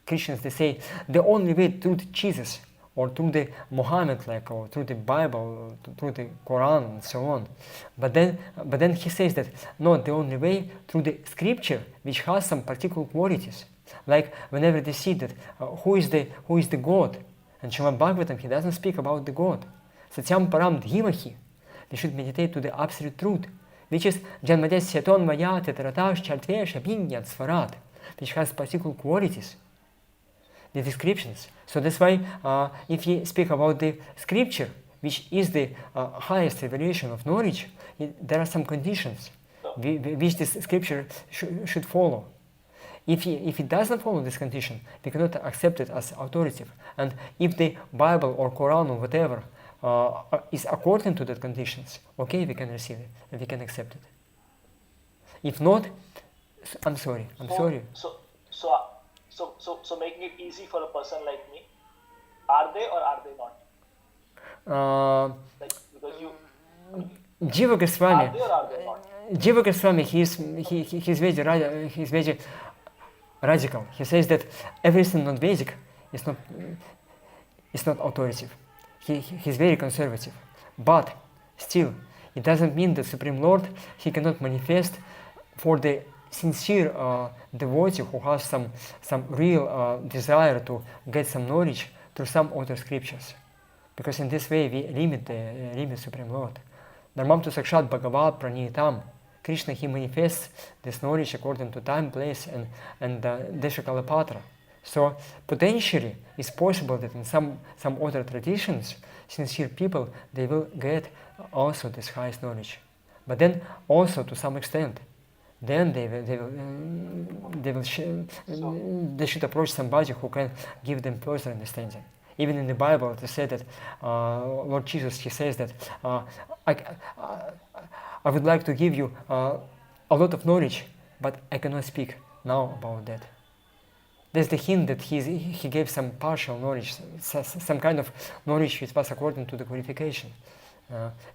Christians, they say the only way through Jesus or through the Muhammad, or through the Bible, or through the Quran, and so on. But then he says that not the only way through the scripture, which has some particular qualities. Like whenever they see that who is the God, and Srimad Bhagavatam, he doesn't speak about the God. Satyam param dhimahi. We should meditate to the absolute truth, which is janmadesya ton vaya tetratash chartvesha binyat svarat, which has particular qualities. The descriptions. So that's why if you speak about the scripture, which is the highest revelation of knowledge, there are some conditions which this scripture should follow. If it doesn't follow this condition, we cannot accept it as authoritative. And if the Bible or Quran or whatever is according to the conditions, okay, we can receive it and we can accept it. If not, I'm sorry. So making it easy for a person like me, are they or are they not? Because you Jiva Goswami. Are they or are they not? Jiva Goswami, he's very radical. He says that everything not Vedic is not authoritative. He's very conservative. But still, it doesn't mean that Supreme Lord, he cannot manifest for the sincere devotee who has some real desire to get some knowledge through some other scriptures. Because in this way we limit Supreme Lord. Dharmam tu sakshat bhagavat pranitam. Krishna, he manifests this knowledge according to time, place, and Deshakalapatra. So potentially it's possible that in some other traditions, sincere people, they will get also this highest knowledge. But then also to some extent, then they should approach somebody who can give them further understanding. Even in the Bible, it is said that Lord Jesus, he says that I would like to give you a lot of knowledge, but I cannot speak now about that. There's the hint that he gave some partial knowledge, some kind of knowledge which was according to the qualification.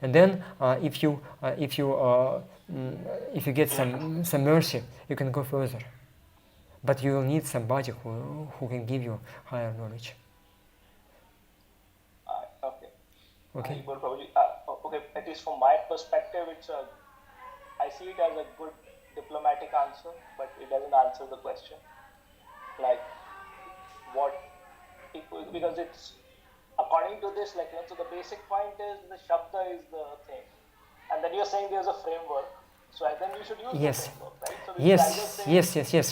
And then if you get some mercy, you can go further. But you will need somebody who can give you higher knowledge. Okay. Okay. Okay. At least from my perspective, I see it as a good diplomatic answer, but it doesn't answer the question. Like because it's according to this, so the basic point is the shabda is the thing, and then you're saying there's a framework, so then you should use the framework, right? So Yes.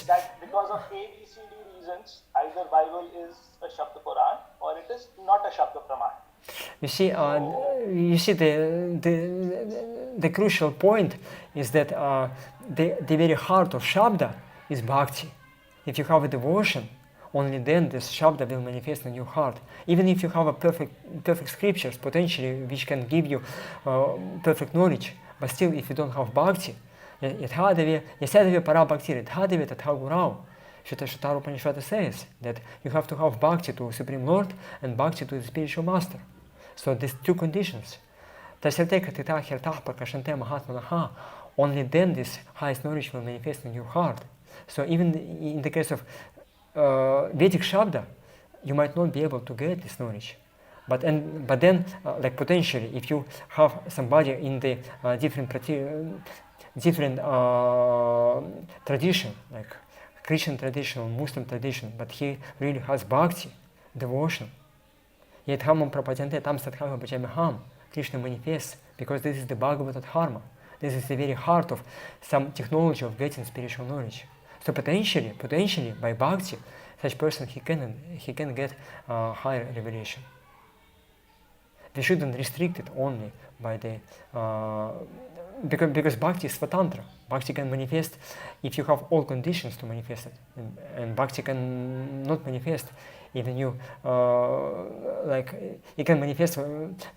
That because of A, B, C, D reasons, either Bible is a Shabda Quran or it is not a Shabda Praman. You see, the crucial point is that the very heart of Shabda is Bhakti. If you have a devotion, only then this Shabda will manifest in your heart. Even if you have a perfect scriptures, potentially, which can give you perfect knowledge, but still, if you don't have Bhakti, Yasadavi para Bhakti, Yadhadavi Tatha Gurau. Shutara Upanishad says that you have to have Bhakti to Supreme Lord and Bhakti to the spiritual master. So these two conditions. Only then this highest knowledge will manifest in your heart. So even in the case of Vedic Shabda, you might not be able to get this knowledge. But then, potentially, if you have somebody in the different tradition, like Christian tradition or Muslim tradition, but he really has bhakti, devotion, yet hamam prapajante tam sadhava bhajamaham, Krishna manifests, because this is the Bhagavata Dharma. This is the very heart of some technology of getting spiritual knowledge. So potentially, by bhakti, such person he can get higher revelation. We shouldn't restrict it only by the because bhakti is svatantra. Bhakti can manifest if you have all conditions to manifest it, and bhakti can not manifest even you it can manifest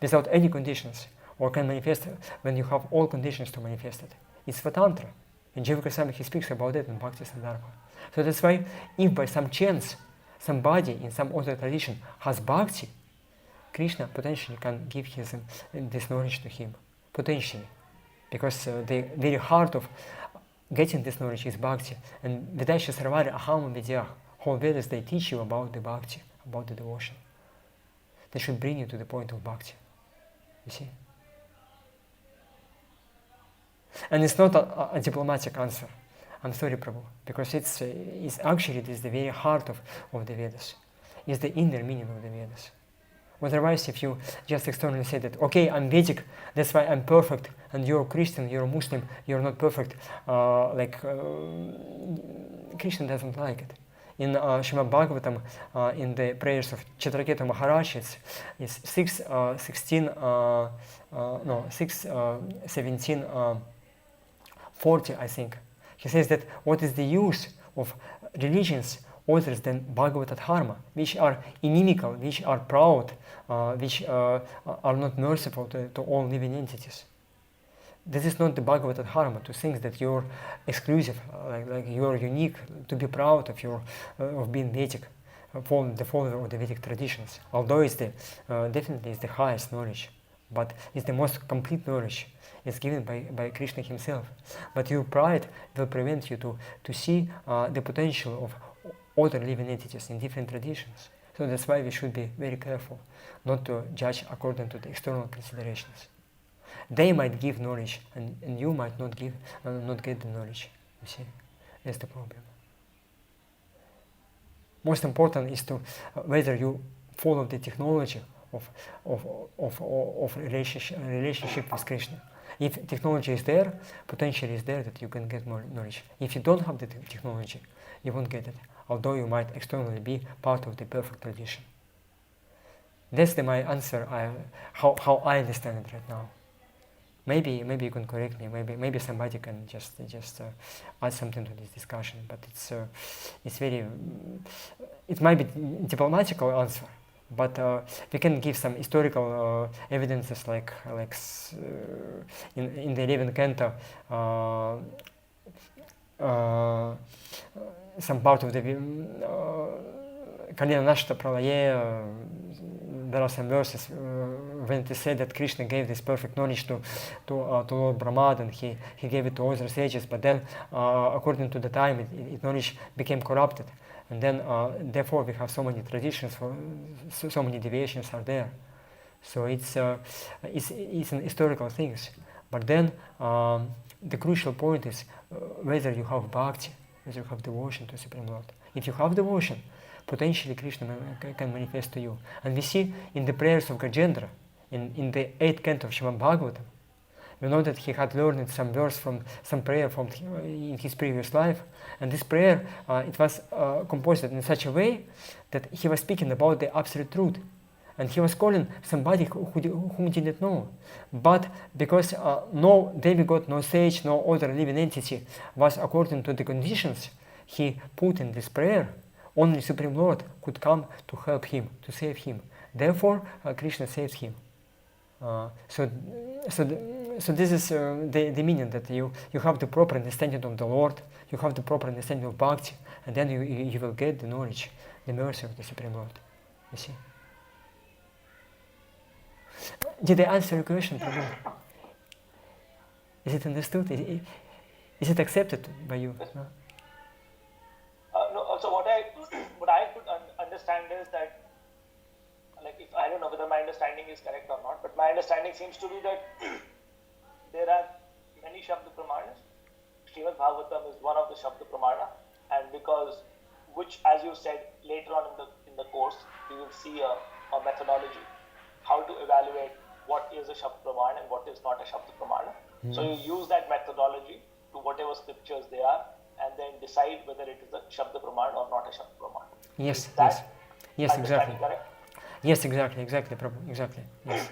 without any conditions, or can manifest when you have all conditions to manifest it. It's svatantra, and Jiva Goswami he speaks about it in Tattva-sandarbha. So that's why if by some chance somebody in some other tradition has bhakti, Krishna potentially can give this knowledge to him, potentially, because the very heart of getting this knowledge is bhakti. And Vedasya Sarvajna Aham Vidyah, whole Vedas, they teach you about the bhakti, about the devotion. They should bring you to the point of bhakti. You see? And it's not a diplomatic answer. I'm sorry, Prabhu, because it's actually this is the very heart of the Vedas. It's the inner meaning of the Vedas. Otherwise, if you just externally say that, okay, I'm Vedic, that's why I'm perfect, and you're Christian, you're Muslim, you're not perfect, Krishna doesn't like it. In Shrimad Bhagavatam, in the prayers of Chitraketa Maharaj, it's 6:17:40, I think. He says that what is the use of religions other than Bhagavata Dharma, which are inimical, which are proud, which are not merciful to all living entities. This is not the Bhagavata Dharma, to think that you're exclusive, like you're unique, to be proud of being Vedic, the follower of the Vedic traditions. Although it's definitely the highest knowledge, but it's the most complete knowledge. It's given by Krishna himself. But your pride will prevent you to see the potential of other living entities in different traditions. So that's why we should be very careful not to judge according to the external considerations. They might give knowledge, and you might not get the knowledge. You see, that's the problem. Most important is to whether you follow the technology of relationship with Krishna. If technology is there, potential is there that you can get more knowledge. If you don't have the technology, you won't get it, although you might externally be part of the perfect tradition. That's my answer, how I understand it right now. Maybe you can correct me, maybe somebody can just add something to this discussion, but it's very, it might be diplomatical answer, but we can give some historical evidences, like in the 11th canto, some part of the Kalina Nashta Pralaya, there are some verses when it is said that Krishna gave this perfect knowledge to Lord Brahma, and he gave it to other sages, but then according to the time it knowledge became corrupted, and then therefore we have so many traditions, so many deviations are there. So it's an historical things. But then the crucial point is whether you have bhakti, whether you have devotion to Supreme Lord. If you have devotion, potentially Krishna can manifest to you. And we see in the prayers of Gajendra, in the 8th canto of Srimad Bhagavatam, we know that he had learned some verse from some prayer from in his previous life, and this prayer it was composed in such a way that he was speaking about the absolute truth, and he was calling somebody whom he didn't know. But because no demigod, no sage, no other living entity was according to the conditions he put in this prayer, only Supreme Lord could come to help him, to save him. Therefore, Krishna saved him. So this is the meaning, that you have the proper understanding of the Lord, you have the proper understanding of bhakti, and then you will get the knowledge, the mercy of the Supreme Lord. You see? Did I answer your question, Prabhu? Is it understood? Is it accepted by you? No? No. So what I could understand is that, like, if I don't know whether my understanding is correct or not, but my understanding seems to be that there are many Shabda Pramanas. Srimad Bhagavatam is one of the Shabda Pramana, and because, which, as you said, later on in the course, we will see a methodology, how to evaluate what is a Shabda Pramana and what is not a Shabda Pramana. So you use that methodology to whatever scriptures they are, and then decide whether it is a Shabda Pramana or not a Shabda Pramana. Yes, Yes, exactly. Correct? Yes, exactly, Prabhu, exactly. Yes.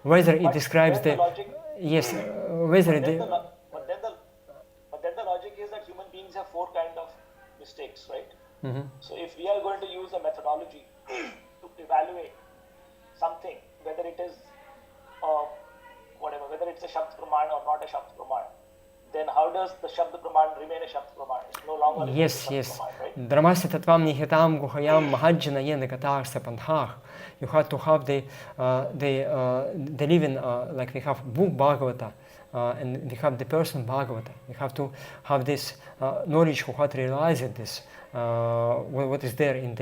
Whether it describes the logic, yes, whether but then, the but then the logic is that human beings have 4 kind of mistakes, right? So if we are going to use a methodology to evaluate something, whether it is whether it's a Shabda Pramana or not a Shabda Pramana, then how does the Shabda Pramana remain a Shabda Pramana? It's no longer yes, a Shabda yes. Pramana, right? Dramasi tatvam nihitam guhayam mahajjana yenekatar sapandhah. You have to have the living, like we have book Bhagavata, and we have the person Bhagavata. We have to have this knowledge who had realized this, what is there in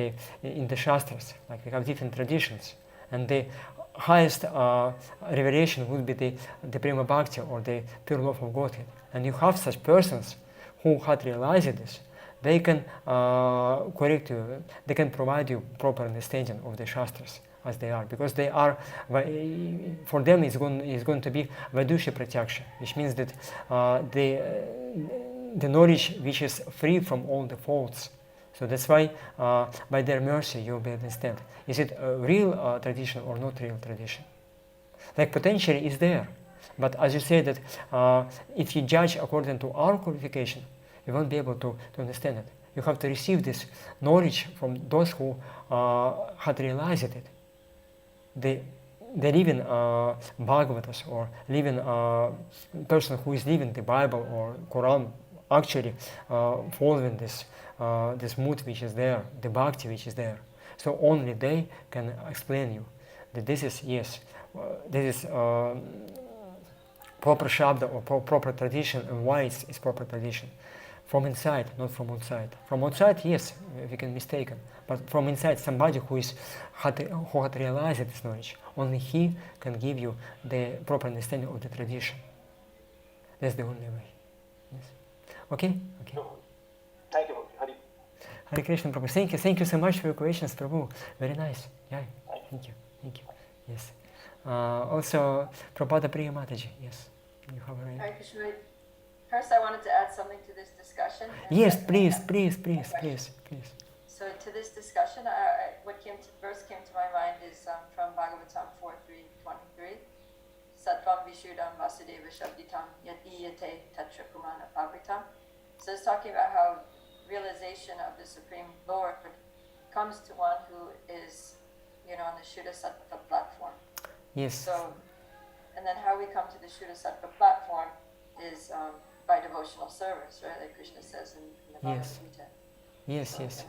the Shastras. Like we have different traditions, and the highest revelation would be the Prema Bhakti, or the pure love of Godhead. And you have such persons who had realized this. They can correct you, they can provide you proper understanding of the Shastras as they are, because they are, for them it's going to be Vaidusha Pratyaksha, which means that the knowledge which is free from all the faults. So that's why by their mercy you will be understand. Is it a real tradition or not real tradition? Like potentially is there, but as you say that if you judge according to our qualification, you won't be able to understand it. You have to receive this knowledge from those who had realized it. The living Bhagavatas, or living person who is living the Bible or Quran, actually following this mood which is there, the bhakti which is there. So only they can explain you that this is, yes, this is proper Shabda or proper tradition, and why it's proper tradition. From inside, not from outside. From outside, yes, we can mistaken, but from inside, somebody who had realized this knowledge, only he can give you the proper understanding of the tradition. That's the only way. Yes. Okay? Okay. Thank you, Hari. Hare Krishna, Prabhu. Thank you so much for your questions, Prabhu. Very nice. Yeah. Thank you. Yes. Also, Prabhupada Priya Mataji. Yes. You have a right. Hare Krishna. First, I wanted to add something to this discussion. Yes, please. So, to this discussion, verse came to my mind is from Bhagavatam 4:3-23. Sattvam Vishudam Vasudeva Shabditam Yadiyate Tatra Pumana Pavritam. So it's talking about how realization of the Supreme Lord comes to one who is, on the Shuddha Sattva platform. Yes. So, and then how we come to the Shuddha Sattva platform is by devotional service, right? Like Krishna says in the Bhagavad Gita. Yes, yes.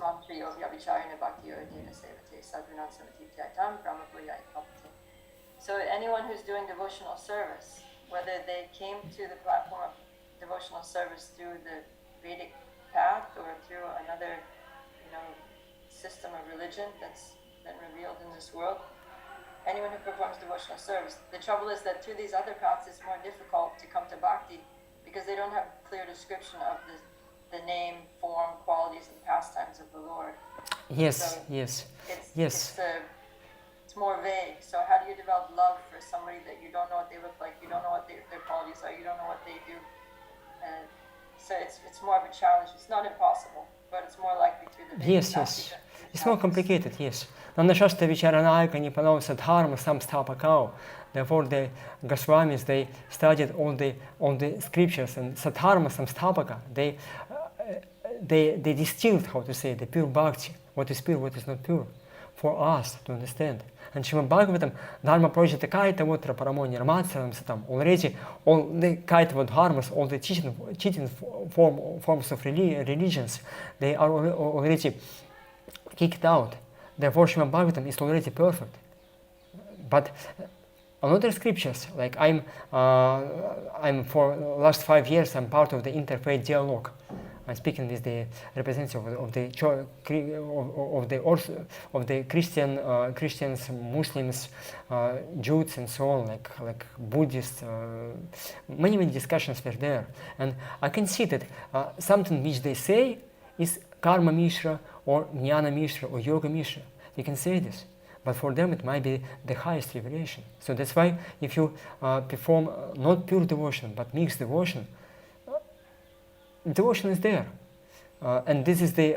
So anyone who's doing devotional service, whether they came to the platform of devotional service through the Vedic path or through another, system of religion that's been revealed in this world, anyone who performs devotional service, the trouble is that through these other paths it's more difficult to come to bhakti because they don't have clear description of the name, form, qualities, and pastimes of the Lord. Yes, so yes, it's more vague. So how do you develop love for somebody that you don't know what they look like, you don't know what their qualities are, you don't know what they do? So it's more of a challenge. It's not impossible, but it's more likely through the Vedic path. Yes. It's more complicated, yes. Nanashasta Vicharanayaka Nipano Sadharma Samstapakao. Therefore the Goswamis, they studied all the scriptures, and Sadharma Samstapaka, they distilled, how to say, the pure bhakti, what is pure, what is not pure, for us to understand. And Шримад Бхагаватам, Dharma project какая-то вот парамония, там already all the kind of dharmas, all the cheating forms of religions, they are already kicked out. Therefore Šrimad Bhagavatam is already perfect. But another scriptures, like I'm for last 5 years I'm part of the interfaith dialogue. I'm speaking with the representative of the Christians, Muslims, Jews, and so on, like Buddhists. Many discussions were there, and I can see that something which they say is karma mishra or jnana mishra or yoga mishra. You can say this, but for them it might be the highest revelation. So that's why if you perform not pure devotion but mixed devotion, devotion is there, and this is the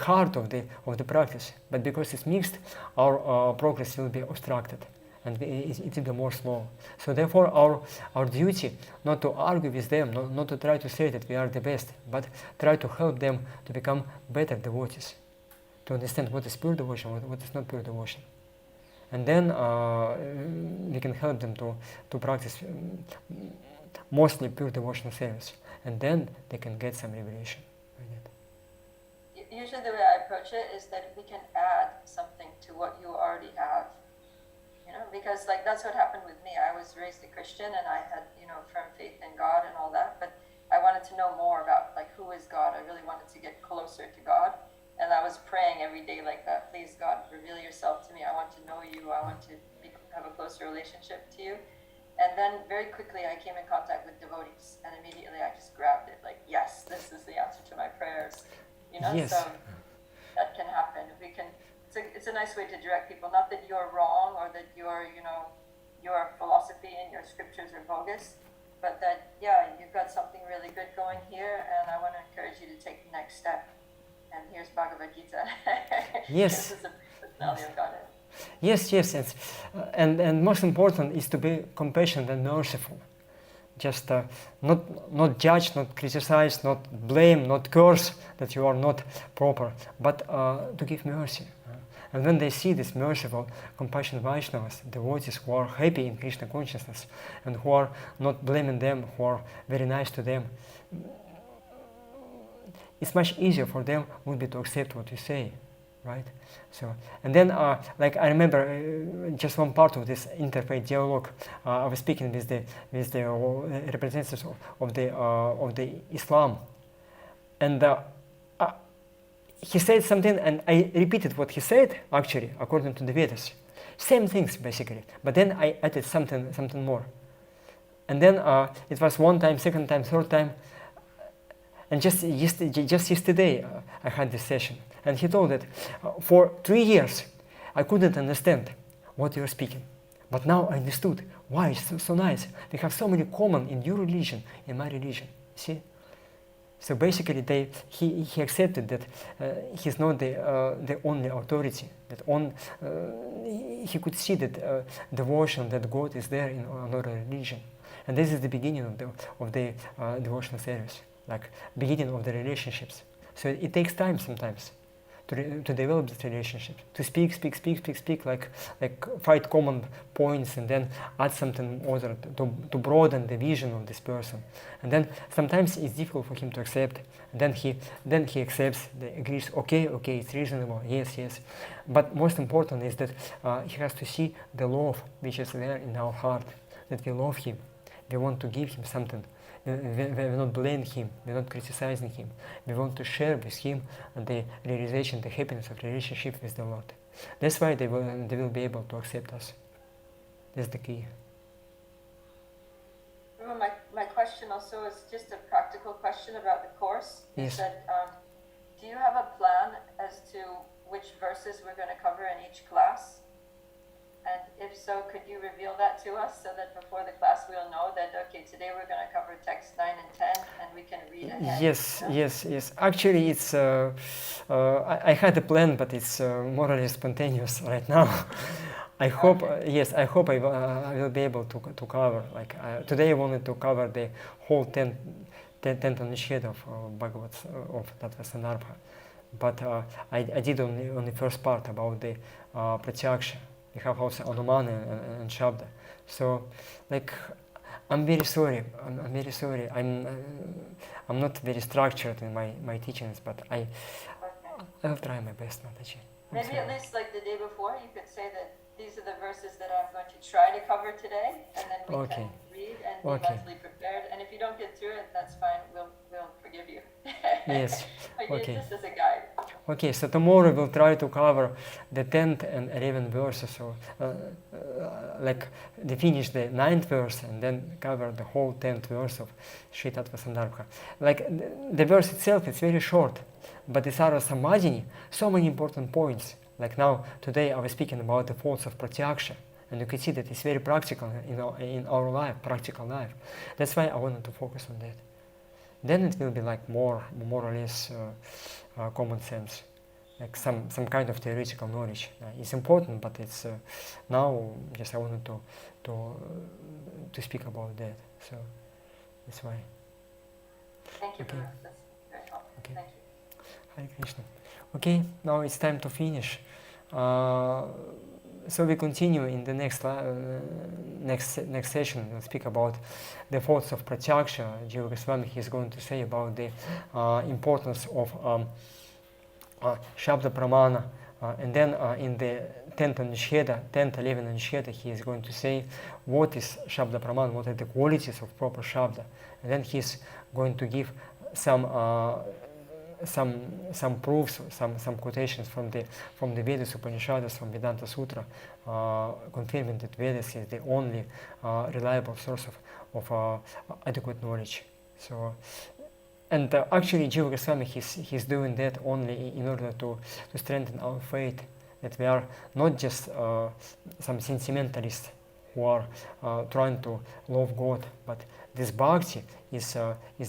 heart of the practice. But because it's mixed, our progress will be obstructed, and it will be more slow. So therefore, our duty not to argue with them, not to try to say that we are the best, but try to help them to become better devotees, to understand what is pure devotion, what is not pure devotion, and then we can help them to practice mostly pure devotional service, and then they can get some revelation. Usually the way I approach it is that we can add something to what you already have, because that's what happened with me. I was raised a Christian and I had, firm faith in God and all that, but I wanted to know more about who is God. I really wanted to get closer to God, and I was praying every day like that. Please God, reveal yourself to me. I want to know you. I want to have a closer relationship to you. And then very quickly I came in contact with devotees, and immediately I just grabbed it, yes, this is the answer to my prayers, Yes. So that can happen. It's a nice way to direct people, not that you're wrong or that your philosophy and your scriptures are bogus, but that, you've got something really good going here, and I want to encourage you to take the next step. And here's Bhagavad Gita. Yes. This is the personality of Godhead. Yes, and most important is to be compassionate and merciful. Just not judge, not criticize, not blame, not curse that you are not proper, but to give mercy. And when they see this merciful, compassionate Vaishnavas, devotees who are happy in Krishna consciousness and who are not blaming them, who are very nice to them, it's much easier for them would be to accept what you say. Right? So, and then, I remember just one part of this interfaith dialogue. I was speaking with the representatives of the Islam, and he said something, and I repeated what he said. Actually, according to the Vedas, same things basically. But then I added something more, and then it was one time, second time, third time. And just yesterday I had this session, and he told that for 3 years I couldn't understand what you were speaking, but now I understood why it's so nice. We have so many common in your religion, in my religion. See, so basically he accepted that he's not the only authority. That he could see that devotion, that God is there in another religion, and this is the beginning of the devotional service. Beginning of the relationships. So it takes time sometimes to develop this relationship, to speak, like find common points, and then add something other to broaden the vision of this person. And then sometimes it's difficult for him to accept. And then he accepts, agrees. Okay, it's reasonable. Yes. But most important is that he has to see the love which is there in our heart. That we love him. We want to give him something. We're not blaming him, we're not criticizing him. We want to share with him the realization, the happiness of relationship with the Lord. That's why they will be able to accept us. That's the key. My question also is just a practical question about the course. Yes. Is that, do you have a plan as to which verses we're going to cover in each class? And if so, could you reveal that to us so that before the class we'll know that, okay, today we're going to cover text 9 and 10 and we can read ahead? Yes. Actually, it's I had a plan, but it's more or less spontaneous right now. I hope, I hope I will be able to cover. Like today, I wanted to cover the whole 10th Anishad of Bhagavatam of Tattva-sandarbha, but I did on the first part about the Pratyaksha. We have also Anumana and Shabda. So, like, I'm very sorry. I'm very sorry. I'm not very structured in my teachings, but I'll try my best, Mataji. Maybe at least like the day before, you could say that these are the verses that I'm going to try to cover today, and then we can read and be mentally prepared. And if you don't get through it, that's fine. We'll forgive you. Yes. Okay. Just as a guide. Okay, so tomorrow we'll try to cover the 10th and 11th verses, so like they finish the 9th verse and then cover the whole 10th verse of Sri Tattva-sandarbha. Like the verse itself is very short, but the Sarvajna, so many important points. Like now, today I was speaking about the faults of Pratyaksha, and you can see that it's very practical in our life, practical life. That's why I wanted to focus on that. Then it will be like more or less common sense, like some kind of theoretical knowledge. It's important, but it's now just I wanted to speak about that. So that's why. Thank you. Okay. That's very helpful. Okay. Thank you. Hare Krishna. Okay, now it's time to finish. So we continue in the next session. We'll speak about the faults of Pratyaksha. Jiva Goswami is going to say about the importance of Shabda Pramana. And then in the 10th 11th Anisheda, he is going to say what is Shabda Pramana, what are the qualities of proper Shabda. And then he's going to give some proofs, some quotations from the Vedas, Upanishads, from Vedanta Sutra, confirming that Vedas is the only reliable source of adequate knowledge. So, and actually, Jiva Goswami he's doing that only in order to strengthen our faith, that we are not just some sentimentalists who are trying to love God, but this bhakti is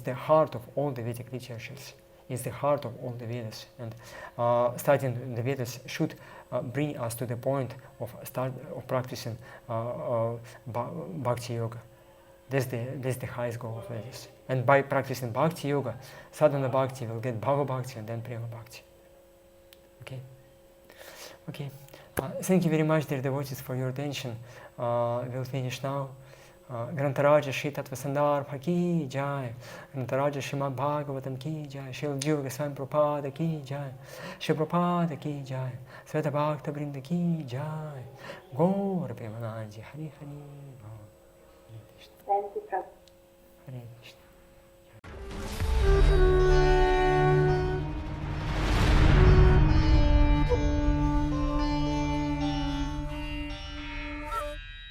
the heart of all the Vedic literatures. Is the heart of all the Vedas, and studying the Vedas should bring us to the point of practicing Bhakti Yoga. That's the highest goal of Vedas. And by practicing Bhakti Yoga, Sadhana Bhakti will get Bhava Bhakti and then Prema Bhakti. Okay. Thank you very much, dear devotees, for your attention. We'll finish now. Grantaraja Shri Tattva-sandarbha ki jai, Grantaraja Shrimad Bhagavatam ki jai, Shri Jiva Goswami Prabhupada ki jai, Shri Prabhupada ki jai, Sveta Bhakta Vrinda ki jai, Gaur Premanandi Hari Hari. Thank you, Prabhu. Hare Krishna.